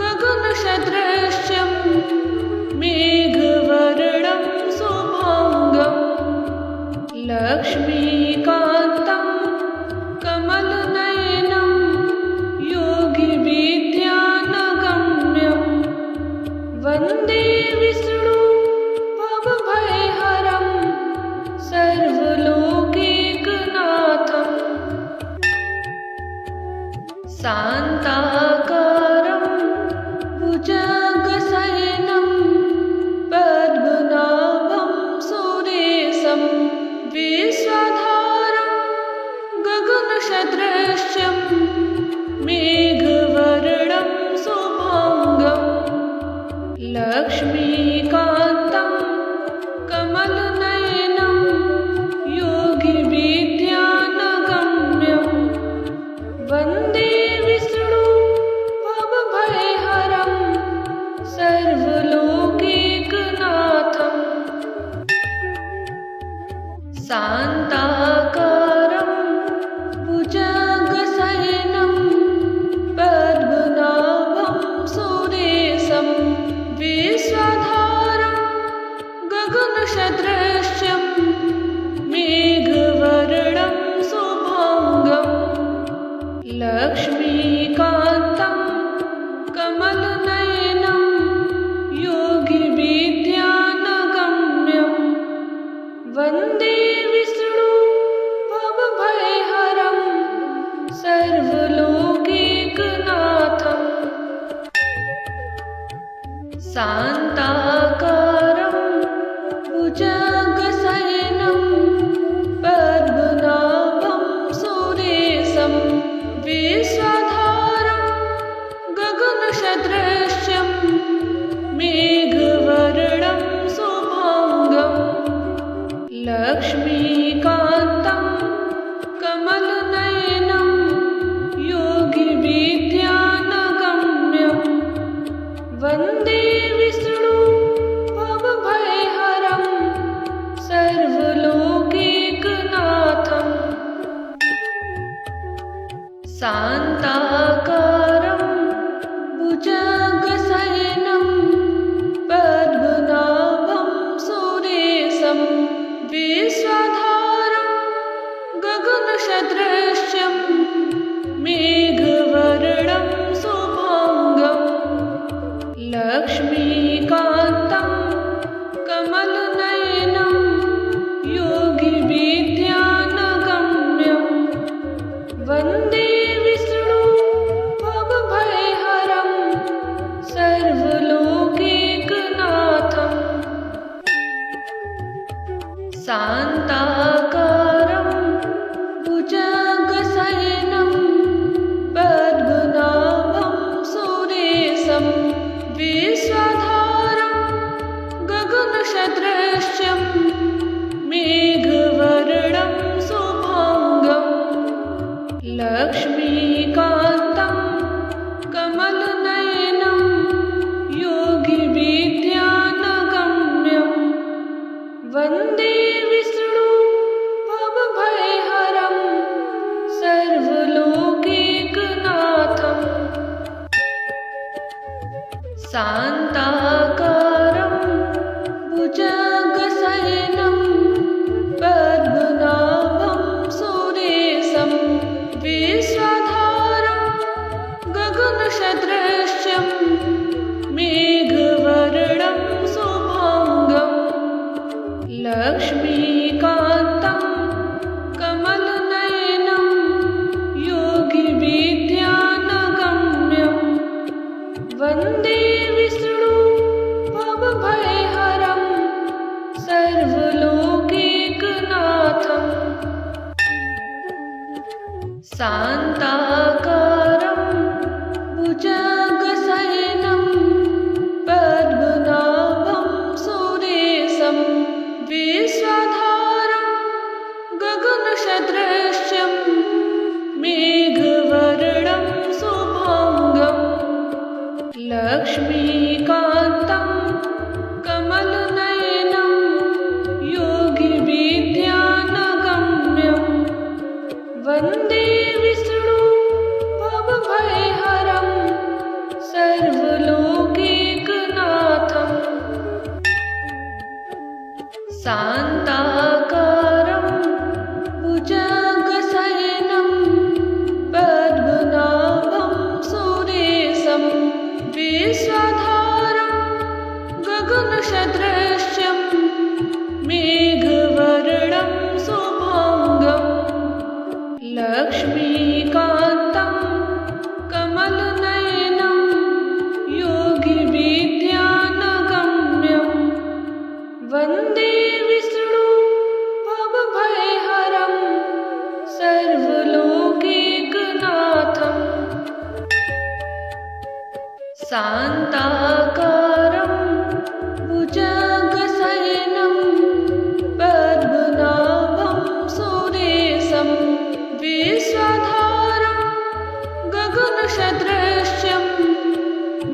Speaker 2: गगनसदृशं मेघवर्णं शुभाङ्गं लक्ष्मीकान्तं कमलनयनं योगिविद्यानगम्यं वन्दे विष्णु भवभयहरं सर्वलोकैकनाथम् शान्ताकारं भुजगशयनं पद्मनाभं सुरेशं विश्वधारं गगनसदृशं मेघवर्णं शुभाङ्गं लक्ष्मीकान्तं कमलनयनं योगिविद्यानगम्यं वन्दे विष्णु भवभयहरं सर्वलोकैकनाथम् शान्ताकारं भुजगशयनं पद्मनाभं सुरेशं विश्वधारं गगनसदृशं मेघवर्णं शुभाङ्गं लक्ष्मीकान्तं कमलनयनं योगिविद्यानगम्यं वन्दे विष्णु भवभयहरं सर्वलोकैकनाथम् शान्ताकारं भुजगशयनं पद्मनाभं सुरेशं विश्वधारं गगनसदृशं मेघवर्णं शुभाङ्गं लक्ष्मीकान्तं शान्ताकारं भुजगशयनं पद्मनाभं सुरेशं विश्वधारं गगनसदृशं मेघवर्णं शुभाङ्गं लक्ष्मीकान्तं कमलनयनं योगिविद्यानगम्यं वन्दे विष्णु भवभयहरं सर्वलोकैकनाथम् शान्ताकारं भुजगशयनं पद्मनाभं सुरेशं विश्वधारं गगनसदृशं मेघवर्णं शुभाङ्गं लक्ष्मीकान्तं कमलनयनं योगिविद्यानगम्यं वन्दे विष्णु भवभयहरं सर्वलोकैकनाथम् शान्ताकारं भुजगशयनं पद्मनाभं सुरेशं विश्वधारं गगनसदृशं मेघवर्णं शुभाङ्गं लक्ष्मीकान्तं कमलनयनं योगिविद्यानगम्यं वन्दे विष्णु भवभयहरं सर्वलोकैकनाथम् शान्ताकारं भुजगशयनं पद्मनाभं सुरेशं विश्वधारं गगनसदृशं मेघवर्णं शुभाङ्गं लक्ष्मीकान्तं कमलनयनं योगिविद्यानगम्यं वन्दे विष्णु भवभयहरं सर्वलोकैकनाथम् शान्ताकारं भुजगशयनं पद्मनाभं सुरेशं विश्वधारं गगनसदृशं मेघवर्णं शुभाङ्गं लक्ष्मीकान्तं कमलनयनं योगिविद्यानगम्यं वन्दे विष्णु भवभयहरं सर्वलोकैकनाथम् शान्ताकारं भुजगशयनं पद्मनाभं सुरेशं विश्वधारं गगनसदृशं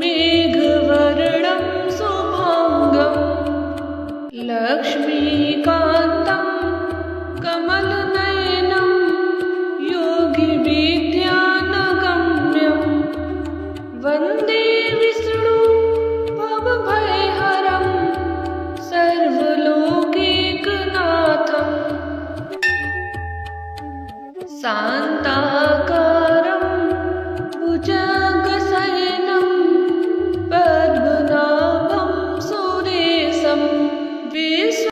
Speaker 2: मेघवर्णं शुभाङ्गं लक्ष्मीकान्तं कमलनयनं योगिविद्यानगम्यं वन्दे विष्णु भवभयहरं सर्वलोकैकनाथम् शान्ताकारं